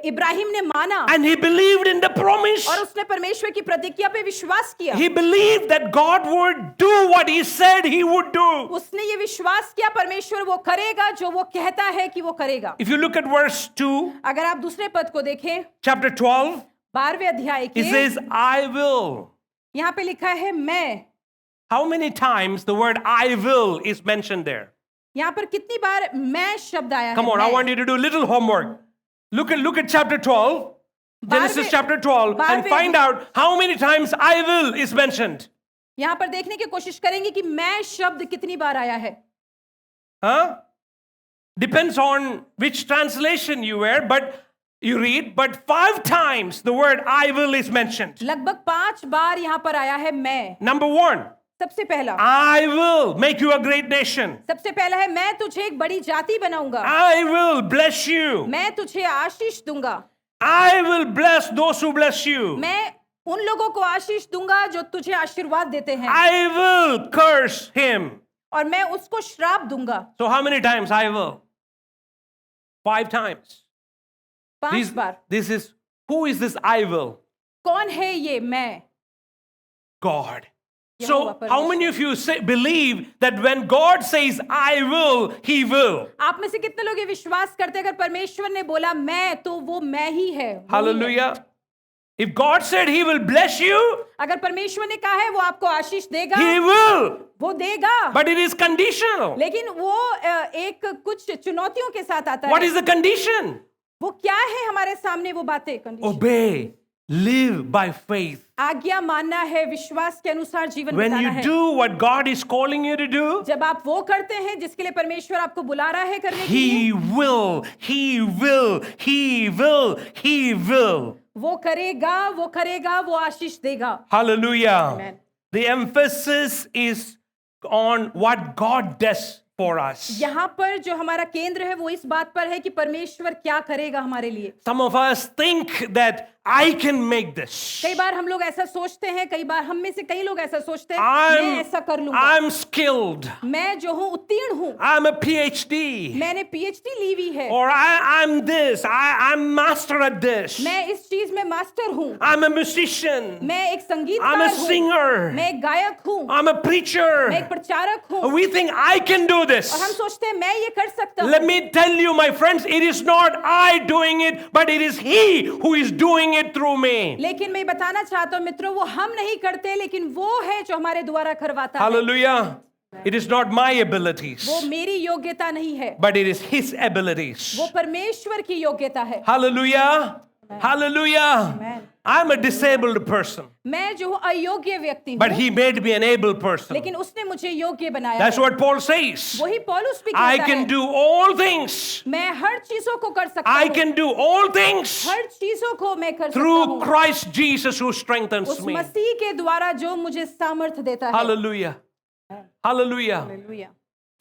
इब्राहिम ने माना and he believed in the promise. और उसने परमेश्वर की प्रतिज्ञा पे विश्वास किया। He believed that God would do what he said he would do. उसने ये विश्वास किया परमेश्वर वो करेगा जो वो कहता है कि वो करेगा। If you look at verse 2, अगर आप दूसरे पद को देखें chapter 12, 12वें अध्याय it के says, I will. यहाँ पे लिखा है मैं। How many times the word I will is mentioned there? यहाँ पर कितनी बार मैं शब्द आया Come है? on, I मैं। want you to do a little homework. Look at chapter 12, Genesis chapter 12, and find out how many times I will is mentioned. यहाँ पर देखने की कोशिश करेंगे कि मैं शब्द कितनी बार आया है। Huh? Depends on which translation you wear, but you read, but 5 times the word I will is mentioned. लगभग 5 बार यहाँ पर आया है मैं। Number 1, सबसे पहला I will make you a great nation. सबसे पहला है मैं तुझे एक बड़ी जाति बनाऊंगा। I will bless you. मैं तुझे आशीष दूंगा। I will bless those who bless you. मैं उन लोगों को आशीष दूंगा जो तुझे आशीर्वाद देते हैं I will curse him. और मैं उसको श्राप दूंगा। So how many times I will? 5 times. 5 bar. Who is this I will? कौन है ये मैं? God. यहोवा So परमेश्वर। how many of you believe that when God says I will, he will? आप में से कितने लोग ये विश्वास करते हैं अगर परमेश्वर ने बोला मैं तो वो मैं ही है? वही है। Hallelujah. If God said he will bless you, अगर परमेश्वर ने कहा है वो आपको आशीष देगा, he will. वो देगा। But it is conditional. लेकिन वो एक कुछ चुनौतियों के साथ आता What है। is the condition? वो क्या है हमारे सामने वो बातें? Condition. Obey. Live by faith. आज्ञा मानना है, विश्वास के अनुसार जीवन When बिताना you है। do what God is calling you to do, जब आप वो करते हैं जिसके लिए परमेश्वर आपको बुला रहा है करने के लिए, he will, he will, he will, he will. वो करेगा, वो आशीष देगा। Hallelujah. Amen. The emphasis is on what God does for us. यहाँ पर जो हमारा केंद्र है वो इस बात पर है कि परमेश्वर क्या करेगा हमारे लिए। Some of us think that I can make this. कई बार हम लोग ऐसा सोचते हैं, कई बार हम में से कई लोग ऐसा सोचते हैं मैं ऐसा कर लूंगा, I'm skilled. मैं जो हूँ उत्तीर्ण हूँ, I'm a PhD. मैंने पीएचडी ली हुई है, Or I'm this. I'm master at this. मैं इस चीज में मास्टर हूँ, I'm a musician. मैं एक I'm संगीतकार a हूँ, singer. मैं एक गायक हूँ, I'm a preacher. मैं एक प्रचारक हूँ We think I can do this. और हम सोचते हैं मैं ये कर सकता Let हूँ। me tell you, my friends, it is not I doing it, but it is He who is doing it through me. लेकिन मैं बताना चाहता हूँ मित्रों, वो हम नहीं करते लेकिन वो है जो हमारे द्वारा करवाता है। Hallelujah. It is not my abilities, वो मेरी योग्यता नहीं है, but it is His abilities. वो परमेश्वर की योग्यता है। Hallelujah. Hallelujah. Amen. I'm a disabled person, मैं जो हूँ अयोग्य व्यक्ति but हूँ, He made me an able person. लेकिन उसने मुझे योग्य बनाया That's है। what Paul says. वही पौलुस भी I कहता can है, do all things. मैं हर चीजों को कर सकता I हूँ, can do all things हर चीजों को मैं कर सकता through हूँ Christ Jesus who strengthens उस me. मसीह के द्वारा जो मुझे सामर्थ्य देता है। Hallelujah. Hallelujah. Hallelujah.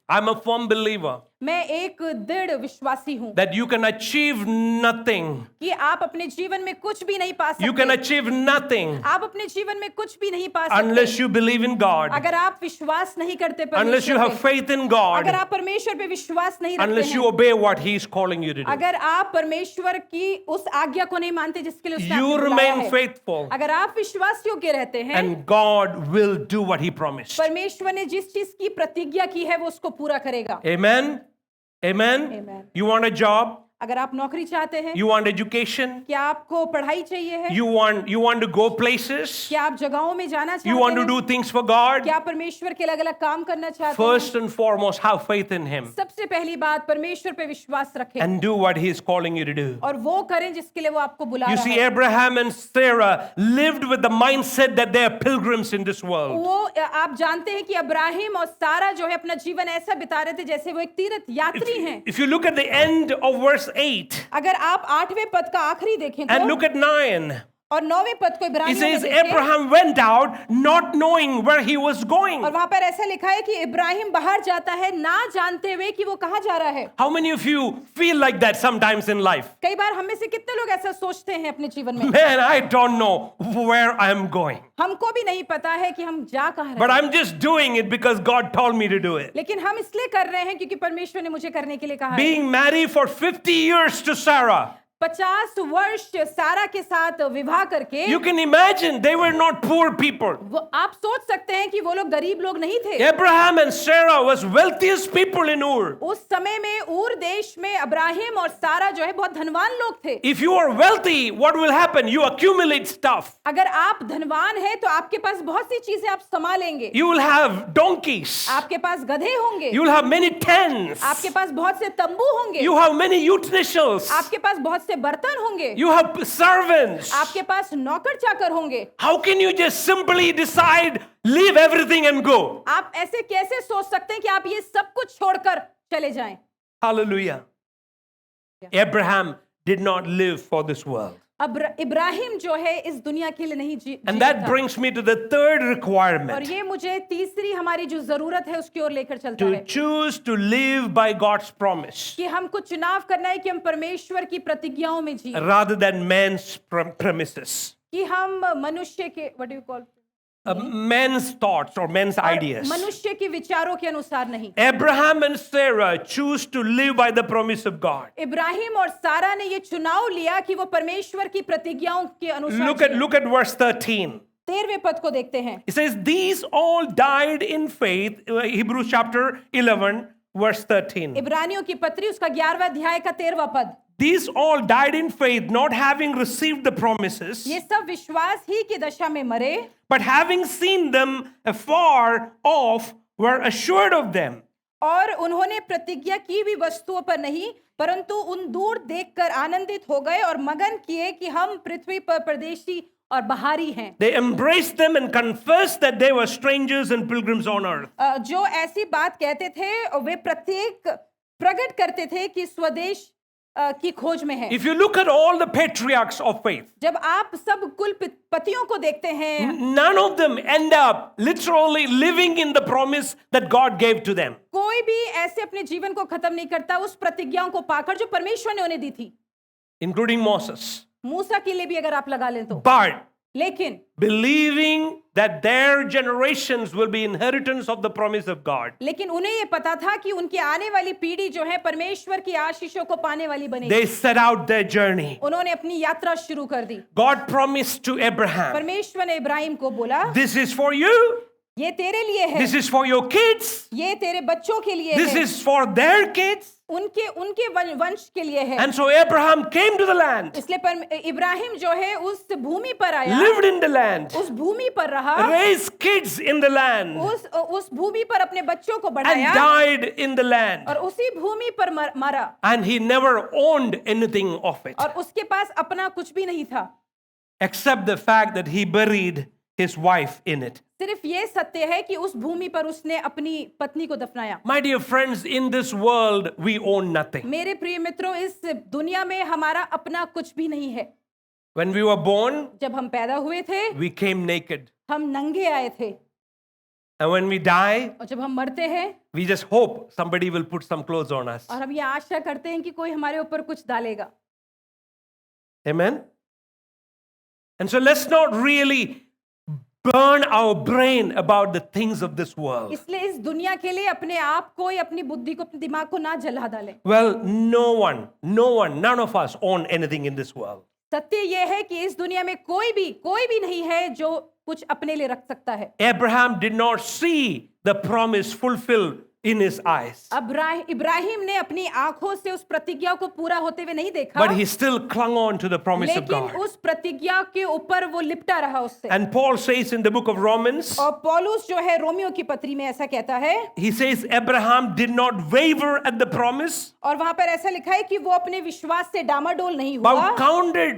I'm a firm believer मैं एक दृढ़ विश्वासी हूँ that you can achieve nothing. कि आप अपने जीवन में कुछ भी नहीं पा You can सकते, achieve nothing आप अपने जीवन में कुछ भी नहीं पा unless सकते you believe in God, अगर आप विश्वास नहीं करते unless you परमेश्वर have पे, faith in God, अगर आप परमेश्वर पे विश्वास नहीं रखते unless you हैं, obey what He is calling you to do. अगर आप परमेश्वर की उस आज्ञा को नहीं मानते जिसके लिए उसने You आपको बुलाया remain है, faithful, अगर आप विश्वास योग्य रहते हैं, and God will do what He promised. परमेश्वर ने जिस चीज की प्रतिज्ञा की है वो उसको पूरा करेगा। Amen. Amen. Amen. You want a job? अगर आप नौकरी चाहते हैं, You want education? क्या आपको पढ़ाई चाहिए है, You want to go places? क्या आप जगहों में जाना You want चाहते to हैं, do things for God? क्या आप परमेश्वर के अलग अलग काम करना चाहते हैं, First and foremost, have faith in Him सबसे पहली बात परमेश्वर पे विश्वास रखें and do what He is calling you to do. और वो करें जिसके लिए वो आपको बुला You रहा see, है। Abraham and Sarah lived with the mindset that they are pilgrims in this world. वो आप जानते हैं कि अब्राहिम और सारा जो है अपना जीवन ऐसा बिता रहे थे जैसे वो एक तीर्थ यात्री हैं। If you look at the end of verse 8 अगर आप 8वें पद का आखिरी देखें and तो look at 9, और 9वें पद को it इब्रानियों में says देखें Abraham went out not knowing where he was going. और वहां पर ऐसा लिखा है कि इब्राहिम बाहर जाता है ना जानते हुए कि वो कहाँ जा रहा है। How many of you feel like that sometimes in life? कई बार हम में से कितने लोग ऐसा सोचते हैं अपने जीवन में, Man, I don't know where I am going, हमको भी नहीं पता है कि हम जा कहाँ but रहे हैं, I'm just doing it because God told me to do it. लेकिन हम इसलिए कर रहे हैं क्योंकि परमेश्वर ने मुझे करने के लिए कहा है। Being married for 50 years to Sarah, 50 वर्ष सारा के साथ विवाह करके you can imagine they were not poor people. वो आप सोच सकते हैं कि वो लोग गरीब लोग नहीं थे। Abraham and Sarah was wealthiest people in Ur. उस समय में ऊर देश में अब्राहिम और सारा जो है बहुत धनवान लोग थे। If you are wealthy, what will happen? You accumulate stuff. अगर आप धनवान हैं तो आपके पास बहुत सी चीजें आप संभालेंगे, You will have donkeys. आपके पास गधे होंगे, You will have many tents. आपके पास बहुत से तंबू होंगे, You have many utensils. आपके पास बहुत से बर्तन होंगे, You have servants. आपके पास नौकर चाकर होंगे। How can you just simply decide, leave everything and go? आप ऐसे कैसे सोच सकते हैं कि आप ये सब कुछ छोड़कर चले जाएं? Hallelujah. Abraham did not live for this world. अब इब्राहिम जो है इस दुनिया के लिए नहीं जी And जीता that था। brings me to the third और requirement, ये मुझे तीसरी हमारी जो जरूरत है उसकी ओर लेकर चलता to है choose to live by God's promise कि हमको चुनाव करना है कि हम परमेश्वर की प्रतिज्ञाओं में जिए, rather than man's premises, कि हम मनुष्य के what do you call men's thoughts or men's ideas. मनुष्य के विचारों के अनुसार नहीं। Abraham and Sarah choose to live by the promise of God. Ibrahim और सारा ने ये चुनाव लिया कि वो परमेश्वर की प्रतिज्ञाओं के अनुसार जिए। Look at verse 13. 13वें पद को देखते हैं। It says, these all died in faith, Hebrews chapter 11, verse 13. इब्रानियों की पत्री उसका 11वां अध्याय का 13वां पद। These all died in faith, not having received the promises, ये सब विश्वास ही की दशा में मरे, but having seen them afar off, were assured of them. और उन्होंने प्रतिज्ञा की भी वस्तुओं पर नहीं परंतु उन दूर देखकर आनंदित हो गए और मगन किए कि हम पृथ्वी पर परदेशी और बाहरी हैं। They embraced them and confessed that they were strangers and pilgrims on earth. जो ऐसी बात कहते थे वे प्रत्येक प्रकट करते थे कि स्वदेश की खोज में है। If you look at all the patriarchs of faith, जब आप सब कुल पतियों को देखते हैं, none of them end up literally living in the promise that God gave to them. कोई भी ऐसे अपने जीवन को खत्म नहीं करता उस प्रतिज्ञाओं को पाकर जो परमेश्वर ने उन्हें दी थी, Including Moses. मूसा के लिए भी अगर आप लगा लें तो। But लेकिन believing that their generations will be inheritance of the promise of God. लेकिन उन्हें ये पता था कि उनकी आने वाली पीढ़ी जो है परमेश्वर की आशीषों को पाने वाली बनेगी। They set out their journey. उन्होंने अपनी यात्रा शुरू कर दी। God promised to Abraham, परमेश्वर ने इब्राहिम को बोला, this is for you, ये तेरे लिए है, this is for your kids, ये तेरे बच्चों के लिए this है, is for their kids. उनके वंश के लिए है। And so Abraham came to the land, इसलिए इब्राहिम जो है उस भूमि पर आया, lived in the land, उस भूमि पर रहा, raised kids in the land, उस भूमि पर अपने बच्चों को and बढ़ाया died in the land. और उसी भूमि पर मरा And he never owned anything of it, और उसके पास अपना कुछ भी नहीं था except the fact that he buried his wife in it. सिर्फ ये सत्य है कि उस भूमि पर उसने अपनी पत्नी को दफनाया। My dear friends, in this world, we own nothing. मेरे प्रिय मित्रों, इस दुनिया में हमारा अपना कुछ भी नहीं है। When we were born, जब हम पैदा हुए थे we came naked. हम नंगे आए थे And when we die, और जब हम मरते हैं we just hope somebody will put some clothes on us. और हम ये आशा करते हैं कि कोई हमारे ऊपर कुछ डालेगा। Amen? And so let's not really burn our brain about the things of this world. इसलिए इस दुनिया के लिए अपने आप को या अपनी बुद्धि को, अपने दिमाग को ना जला डालें। Well, no one, none of us own anything in this world. सत्य ये है कि इस दुनिया में कोई भी नहीं है जो कुछ अपने लिए रख सकता है। Abraham did not see the promise fulfilled in his eyes. Ibrahim ने अपनी आंखों से उस प्रतिज्ञा को पूरा होते हुए नहीं देखा, But he still clung on to the promise of लेकिन God. उस प्रतिज्ञा के ऊपर वो लिपटा रहा उससे। And Paul says in the book of Romans, और पौलुस जो है रोमियो की पत्री में ऐसा कहता है, he says Abraham did not waver at the promise, और वहां पर ऐसा लिखा है कि वो अपने विश्वास से डामाडोल नहीं हुआ,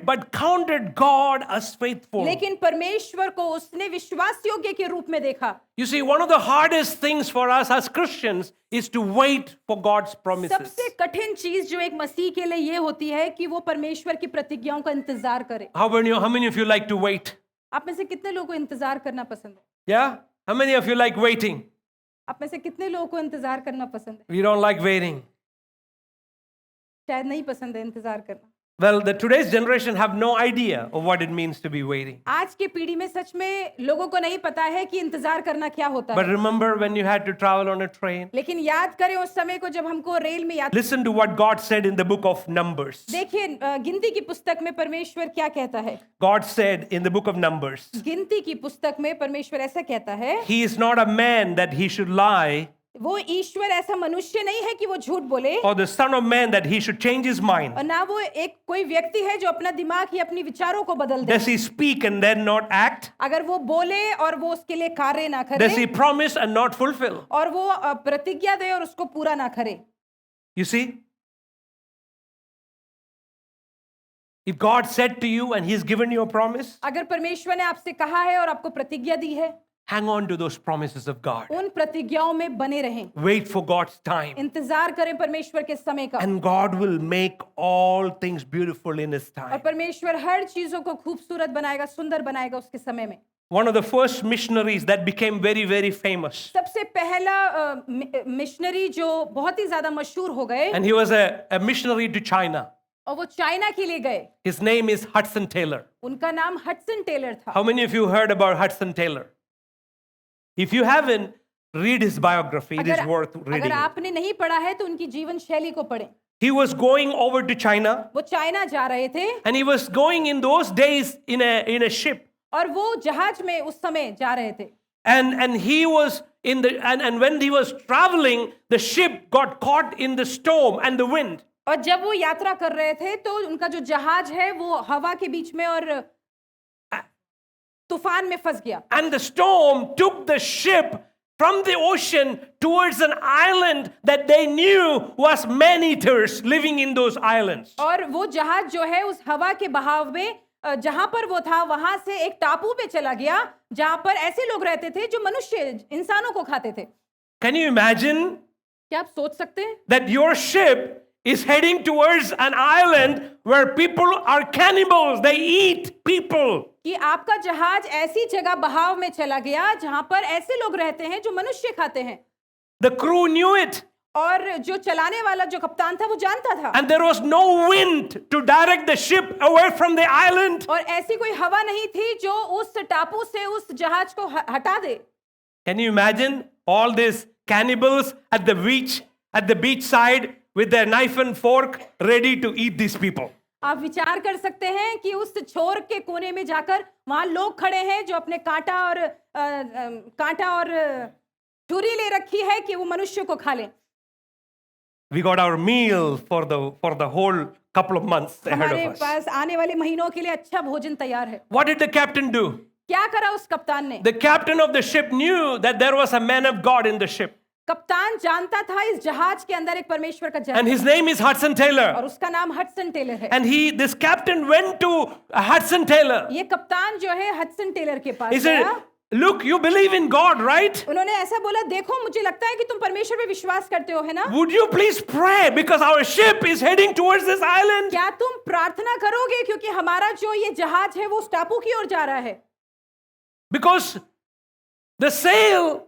but counted God as faithful. लेकिन परमेश्वर को उसने विश्वास योग्य के रूप में देखा। You see, one of the hardest things for us as Christians is to wait for God's promises. सबसे कठिन चीज जो एक मसीह के लिए ये होती है कि वो परमेश्वर की प्रतिज्ञाओं का इंतजार करे। How many of you like to wait? आप में से कितने लोगों को इंतजार करना पसंद है? Yeah? How many of you like waiting? आप में से कितने लोगों को इंतजार करना पसंद है? We don't like waiting. शायद नहीं पसंद है इंतजार करना। Well, the today's generation have no idea of what it means to be waiting. आज की पीढ़ी में सच में लोगों को नहीं पता है कि इंतजार करना क्या होता But है। remember when you had to travel on a train? लेकिन याद करें उस समय को जब हमको रेल में यात्रा, Listen to what God said in the book of Numbers. देखिए गिनती की पुस्तक में परमेश्वर क्या कहता है। God said in the book of Numbers, गिनती की पुस्तक में परमेश्वर ऐसा कहता है, He is not a man that he should lie, वो ईश्वर ऐसा मनुष्य नहीं है कि वो झूठ बोले, or the son of man that he should change his mind. और ना वो एक कोई व्यक्ति है जो अपना दिमाग या अपनी विचारों को बदल दे। Does he speak and then not act? अगर वो बोले और वो उसके लिए कार्य ना करे, Does he promise and not fulfill? और वो प्रतिज्ञा दे और उसको पूरा ना करे। You see? If God said to you and he's given you a promise, अगर परमेश्वर ने आपसे कहा है और आपको प्रतिज्ञा दी है, hang on to those promises of God. उन प्रतिज्ञाओं में बने रहें, Wait for God's time. इंतजार करें परमेश्वर के समय का, And God will make all things beautiful in his और time. परमेश्वर हर चीजों को खूबसूरत बनाएगा, सुंदर बनाएगा उसके समय में। One of the first missionaries that became very, very famous. सबसे पहला मिशनरी जो बहुत ही ज्यादा मशहूर हो गए, And he was a missionary to China. और वो चाइना के लिए गए। His name is Hudson Taylor. उनका नाम हडसन टेलर था। How many of you heard about Hudson Taylor? If you haven't, read his biography. It is worth reading. अगर आपने नहीं पढ़ा है तो उनकी जीवन शैली को पढ़ें। He was going over to China, वो चाइना जा रहे थे, and he was going in those days in a ship. और वो जहाज में उस समय जा रहे थे। And he was in the and when he was traveling, the ship got caught in the storm and the wind. और जब वो यात्रा कर रहे थे तो उनका जो जहाज है वो हवा के बीच में और तूफान में फंस गया। And the storm took the ship from the ocean towards an island that they knew was man-eaters living in those islands. और वो जहाज जो है उस हवा के बहाव में जहां पर वो था वहां से एक टापू पे चला गया जहां पर ऐसे लोग रहते थे जो मनुष्य इंसानों को खाते थे। Can you imagine क्या आप सोच सकते हैं that your ship is heading towards an island where people are cannibals, they eat people? कि आपका जहाज ऐसी जगह बहाव में चला गया जहां पर ऐसे लोग रहते हैं जो मनुष्य खाते हैं। The crew knew it. और जो चलाने वाला जो कप्तान था वो जानता था। And there was no wind to direct the ship away from the island. और ऐसी कोई हवा नहीं थी जो उस टापू से उस जहाज को हटा दे। Can you imagine all these cannibals at the beach side with their knife and fork ready to eat these people? आप विचार कर सकते हैं कि उस छोर के कोने में जाकर वहां लोग खड़े हैं जो अपने कांटा और छुरी ले रखी है कि वो मनुष्य को खा लें। We got our meal for the whole couple of months ahead हमारे of us. पास आने वाले महीनों के लिए अच्छा भोजन तैयार है। What did the captain do? क्या करा उस कप्तान ने? The captain of the ship knew that there was a man of God in the ship. कप्तान जानता था इस जहाज के अंदर एक परमेश्वर का जन And his name is Hudson Taylor. और उसका नाम हडसन टेलर है। And this captain went to Hudson Taylor. ये कप्तान जो है हडसन टेलर के पास He said, गया। "Look, you believe in God, right? उन्होंने ऐसा बोला, देखो मुझे लगता है कि तुम परमेश्वर पे विश्वास करते हो, है ना? Would you please pray because our ship is heading towards this island?" क्या तुम प्रार्थना करोगे क्योंकि हमारा जो ये जहाज है वो उस टापू की ओर जा रहा है। Because the sail,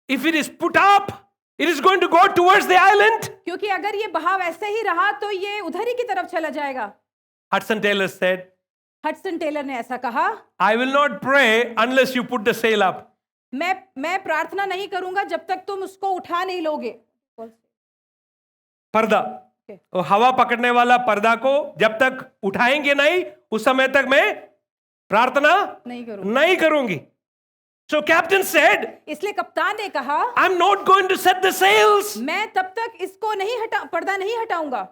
if it is put up, it is going to go towards the island. क्योंकि अगर ये बहाव ऐसे ही रहा तो ये उधर ही की तरफ चला जाएगा। Hudson Taylor said, Hudson Taylor ने ऐसा कहा, "I will not pray unless you put the sail up." मैं प्रार्थना नहीं करूंगा जब तक तुम उसको उठा नहीं लोगे। पर्दा, वो हवा पकड़ने वाला पर्दा को जब तक उठाएंगे नहीं उस समय तक मैं प्रार्थना नहीं करूंगी। So captain said, इसलिए कप्तान ने कहा, I'm not going to set the sails. मैं तब तक इसको पर्दा नहीं हटाऊंगा।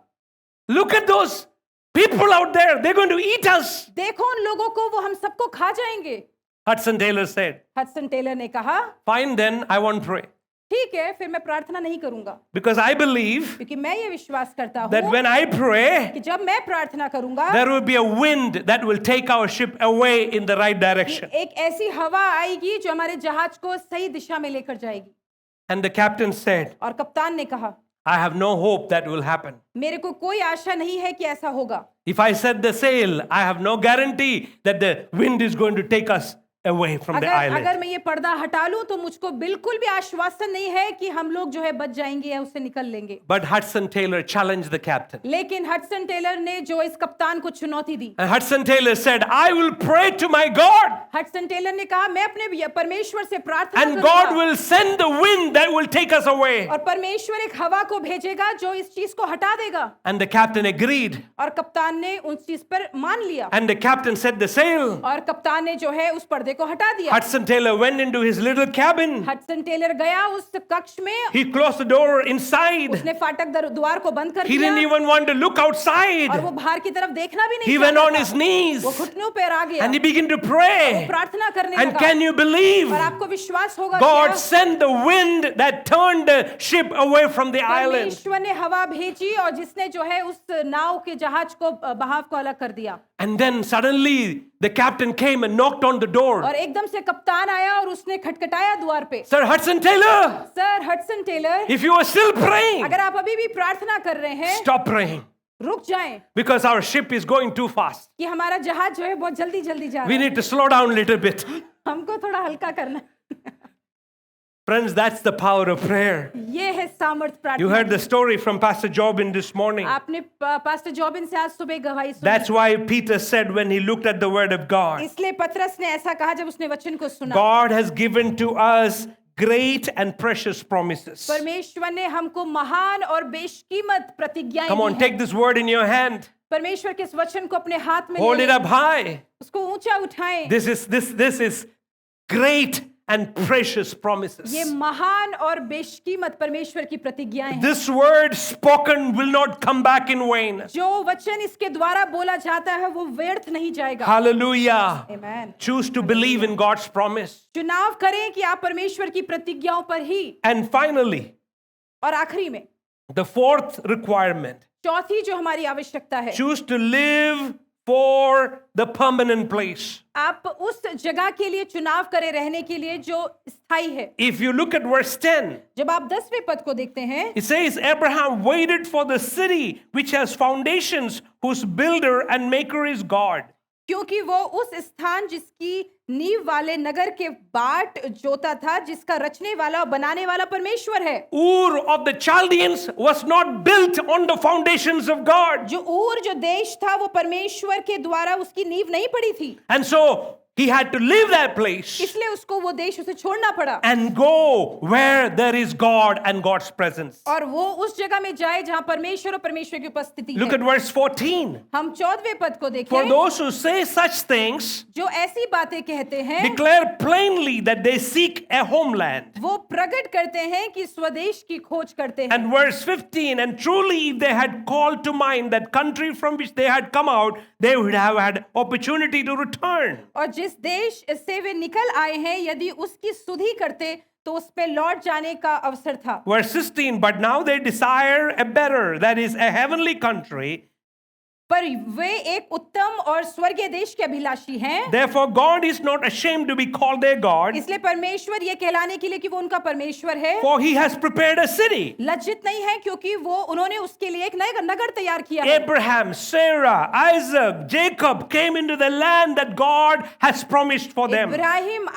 Look at those people out there. They're going to eat us. देखो उन लोगों को, वो हम सबको खा जाएंगे। Hudson Taylor said, Hudson Taylor ने कहा, fine then, I won't pray. ठीक है, फिर मैं प्रार्थना नहीं करूंगा, Because I believe क्योंकि मैं ये विश्वास करता that हूँ when I pray, कि जब मैं प्रार्थना करूंगा, there will be a wind that will take our ship away in the right direction. एक ऐसी हवा आएगी जो हमारे जहाज को सही दिशा में लेकर जाएगी। And the captain said, और कप्तान ने कहा, I have no hope that will happen. मेरे को कोई आशा नहीं है कि ऐसा होगा। If I set the sail, I have no guarantee that the wind is going to take us away from the अगर island. मैं ये पर्दा हटा लूं तो मुझको बिल्कुल भी आश्वासन नहीं है कि हम लोग जो है बच जाएंगे या उससे निकल लेंगे। But Hudson Taylor challenged the captain. लेकिन हडसन टेलर ने जो इस कप्तान को चुनौती दी, And Hudson Taylor said, I will pray to my God, Hudson Taylor ने कहा, मैं अपने परमेश्वर से प्रार्थना and God करूंगा will send the wind that will take us away. और परमेश्वर एक हवा को भेजेगा जो इस चीज को हटा देगा। And the captain agreed. और कप्तान ने उस चीज पर मान लिया And the captain set the sail. और कप्तान ने जो है उस पर्दे को हटा दिया। Hudson Taylor went into his little cabin. Hudson Taylor गया उस कक्ष में, He closed the door inside. उसने फाटक द्वार को बंद कर He didn't दिया even want to look और outside. वो बाहर की तरफ देखना भी नहीं He went चाहता on था। his knees वो घुटनों पर आ गया, and he began to वो pray. प्रार्थना करने And लगा। can you believe? और आपको विश्वास होगा God क्या? sent the wind that turned the ship away from the island. परमेश्वर ने हवा भेजी और जिसने जो है उस नाव के जहाज को बहाव को अलग कर दिया। And then suddenly the captain came and knocked on the door. और एकदम से कप्तान आया और उसने खटखटाया द्वार पे। Sir Hudson Taylor, sir Hudson Taylor, if you are still praying, अगर आप अभी भी प्रार्थना कर रहे हैं, stop praying. रुक जाएं, Because our ship is going too fast. कि हमारा जहाज जो है बहुत जल्दी जल्दी जा We रहा है, need to slow down a little bit. हमको थोड़ा हल्का करना। Friends, that's the power of prayer. ये है सामर्थ You प्रार्थना। heard the story from Pastor Jobin this morning. आपने पास्टर जॉबिन से आज सुबह गवाही सुनी। That's why Peter said when he looked at the word of God, इसलिए पतरस ने ऐसा कहा जब उसने वचन को सुना, God has given to us great and precious promises. परमेश्वर ने हमको महान और बेशकीमत प्रतिज्ञाएं Come on, दी हैं। take this word in your hand. परमेश्वर के इस वचन को अपने हाथ में Hold ले it up high. उसको ऊंचा उठाएं। This is great and precious promises. ये महान और बेशकीमत परमेश्वर की प्रतिज्ञाएं हैं। This word spoken will not come back in vain. जो वचन इसके द्वारा बोला जाता है वो व्यर्थ नहीं जाएगा। Hallelujah. आमीन। Choose to believe in God's promise. चुनाव करें कि आप परमेश्वर की प्रतिज्ञाओं पर ही। And finally, और आखिरी में the fourth requirement. चौथी जो हमारी आवश्यकता है, Choose to live for the permanent place. आप उस जगह के लिए चुनाव करें रहने के लिए जो स्थायी है। If you look at verse 10, जब आप 10वें पद को देखते हैं, it says, Abraham waited for the city which has foundations, whose builder and maker is God. क्योंकि वो उस स्थान जिसकी नींव वाले नगर के बाट जोता था, जिसका रचने वाला और बनाने वाला परमेश्वर है। Ur of the Chaldeans was not built on the foundations of God. जो ऊर जो देश था वो परमेश्वर के द्वारा उसकी नींव नहीं पड़ी थी, And so he had to leave that place इसलिए उसको वो देश उसे छोड़ना पड़ा and go where there is God and God's presence. और वो उस जगह में जाए जहां परमेश्वर और परमेश्वर की उपस्थिति Look है। at verse 14. हम 14वें पद को For देखें, those who say such things, जो ऐसी बातें कहते हैं declare plainly that they seek a homeland. वो प्रकट करते हैं कि स्वदेश की खोज करते हैं। And verse 15, and truly if they had called to mind that country from which they had come out, they would have had opportunity to return. और जिस देश से वे निकल आए हैं यदि उसकी सुधि करते तो उस पे लौट जाने का अवसर था। Verse 16, but now they desire a better, that is a heavenly country. पर वे एक उत्तम और स्वर्गीय देश के अभिलाषी हैं। Therefore God is not ashamed to be called their God, इसलिए परमेश्वर ये कहलाने के लिए कि वो उनका परमेश्वर है, for he has prepared a city. लज्जित नहीं है क्योंकि वो उन्होंने उसके लिए एक नया नगर तैयार किया है। Abraham, Sarah, Isaac, Jacob came into the land that God has promised for them. Ibrahim,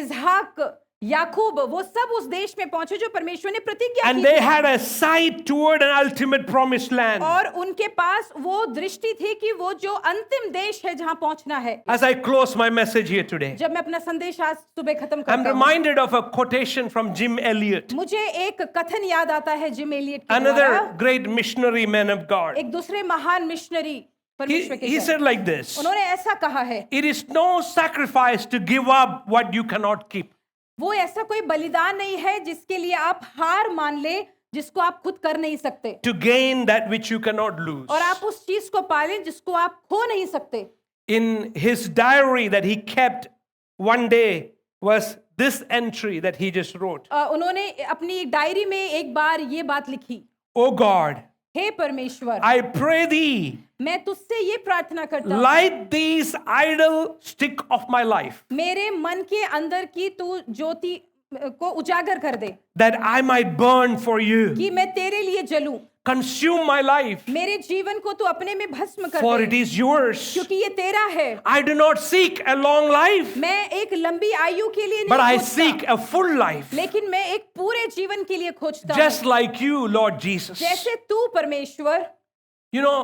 इसहाक, याकूब, वो सब उस देश में पहुंचे जो परमेश्वर ने प्रतिज्ञा And की they थी। had a sight toward an ultimate promised land. और उनके पास वो दृष्टि थी कि वो जो अंतिम देश है जहां पहुंचना है। As I close my message here today, जब मैं अपना संदेश आज सुबह खत्म I'm करता हूं, reminded of a quotation from Jim Elliot, मुझे एक कथन याद आता है जिम एलियट के द्वारा। another great missionary man of God. एक दूसरे महान मिशनरी परमेश्वर के He हैं। said like this, उन्होंने ऐसा कहा है, it is no sacrifice to give up what you cannot keep. वो ऐसा कोई बलिदान नहीं है जिसके लिए आप हार मान ले, जिसको आप खुद कर नहीं सकते, to gain that which you cannot lose. और आप उस चीज को पालें जिसको आप खो नहीं सकते। In his diary that he kept one day was this entry that he just wrote. उन्होंने अपनी एक डायरी में एक बार ये बात लिखी, Oh God, हे परमेश्वर, I pray thee, मैं तुझसे ये प्रार्थना करता हूँ, light these idle stick of my life, मेरे मन के अंदर की तू ज्योति को उजागर कर दे, that I might burn for you. कि मैं तेरे लिए जलूं, Consume my life, मेरे जीवन को तू अपने में भस्म कर for they, it is yours. क्योंकि ये तेरा है। I do not seek a long life, मैं एक लंबी आयु के लिए but I नहीं seek खोजता, a full life. लेकिन मैं एक पूरे जीवन के लिए खोजता Just हूँ, like you, Lord Jesus. जैसे तू परमेश्वर। You know,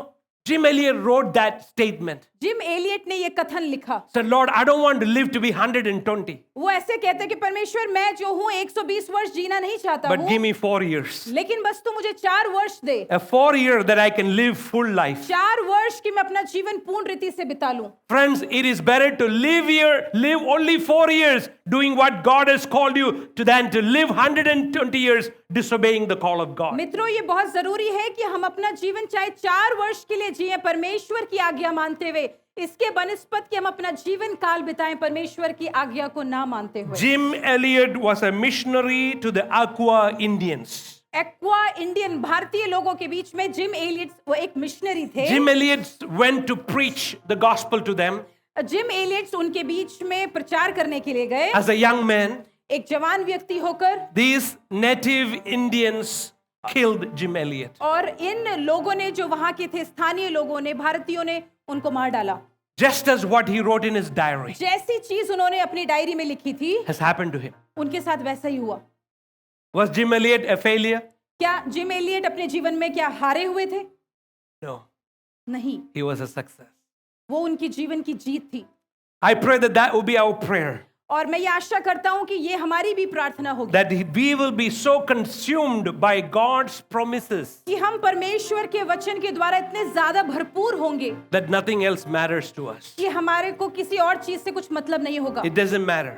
Jim Elliot wrote that statement. Jim Elliot ने ये कथन लिखा, Said, Lord, I don't want to live to be 120, वो ऐसे कहते हैं कि परमेश्वर मैं जो हूँ 120 वर्ष जीना नहीं चाहता but give हूँ, me 4 years. लेकिन बस तू मुझे 4 वर्ष दे, A 4 year that I can live full life. 4 वर्ष की मैं अपना जीवन पूर्ण रीति से बिता लूं। Friends, it is better to live only 4 years doing what God has called you than to live 120 years disobeying the call of God. मित्रों, ये बहुत जरूरी है कि हम अपना जीवन चाहे 4 वर्ष के लिए जिए परमेश्वर की आज्ञा मानते हुए, इसके बनस्पत कि हम अपना जीवन काल बिताएं परमेश्वर की आज्ञा को ना मानते हुए। Jim Elliot was a missionary to the Aqua Indians. Aqua Indian भारतीय लोगों के बीच में जिम एलियट वो एक मिशनरी थे। Jim Elliot went to preach the gospel to them Jim Elliot उनके बीच में प्रचार करने के लिए गए as a young man. एक जवान व्यक्ति होकर, These native Indians killed Jim Elliot. और इन लोगों ने जो वहां के थे स्थानीय लोगों ने, भारतीयों ने उनको मार डाला। Just as what he wrote in his diary जैसी चीज उन्होंने अपनी डायरी में लिखी थी has happened to him. उनके साथ वैसा ही हुआ। Was Jim Elliot a failure? क्या जिम एलियट अपने जीवन में क्या हारे हुए थे? No, नहीं, he was a success. वो उनकी जीवन की जीत थी। I pray that that will be our prayer. और मैं ये आशा करता हूं कि ये हमारी भी प्रार्थना होगी That we will be so consumed by God's promises कि हम परमेश्वर के वचन के द्वारा इतने ज्यादा भरपूर होंगे that nothing else matters to us. कि हमारे को किसी और चीज से कुछ मतलब नहीं होगा। It doesn't matter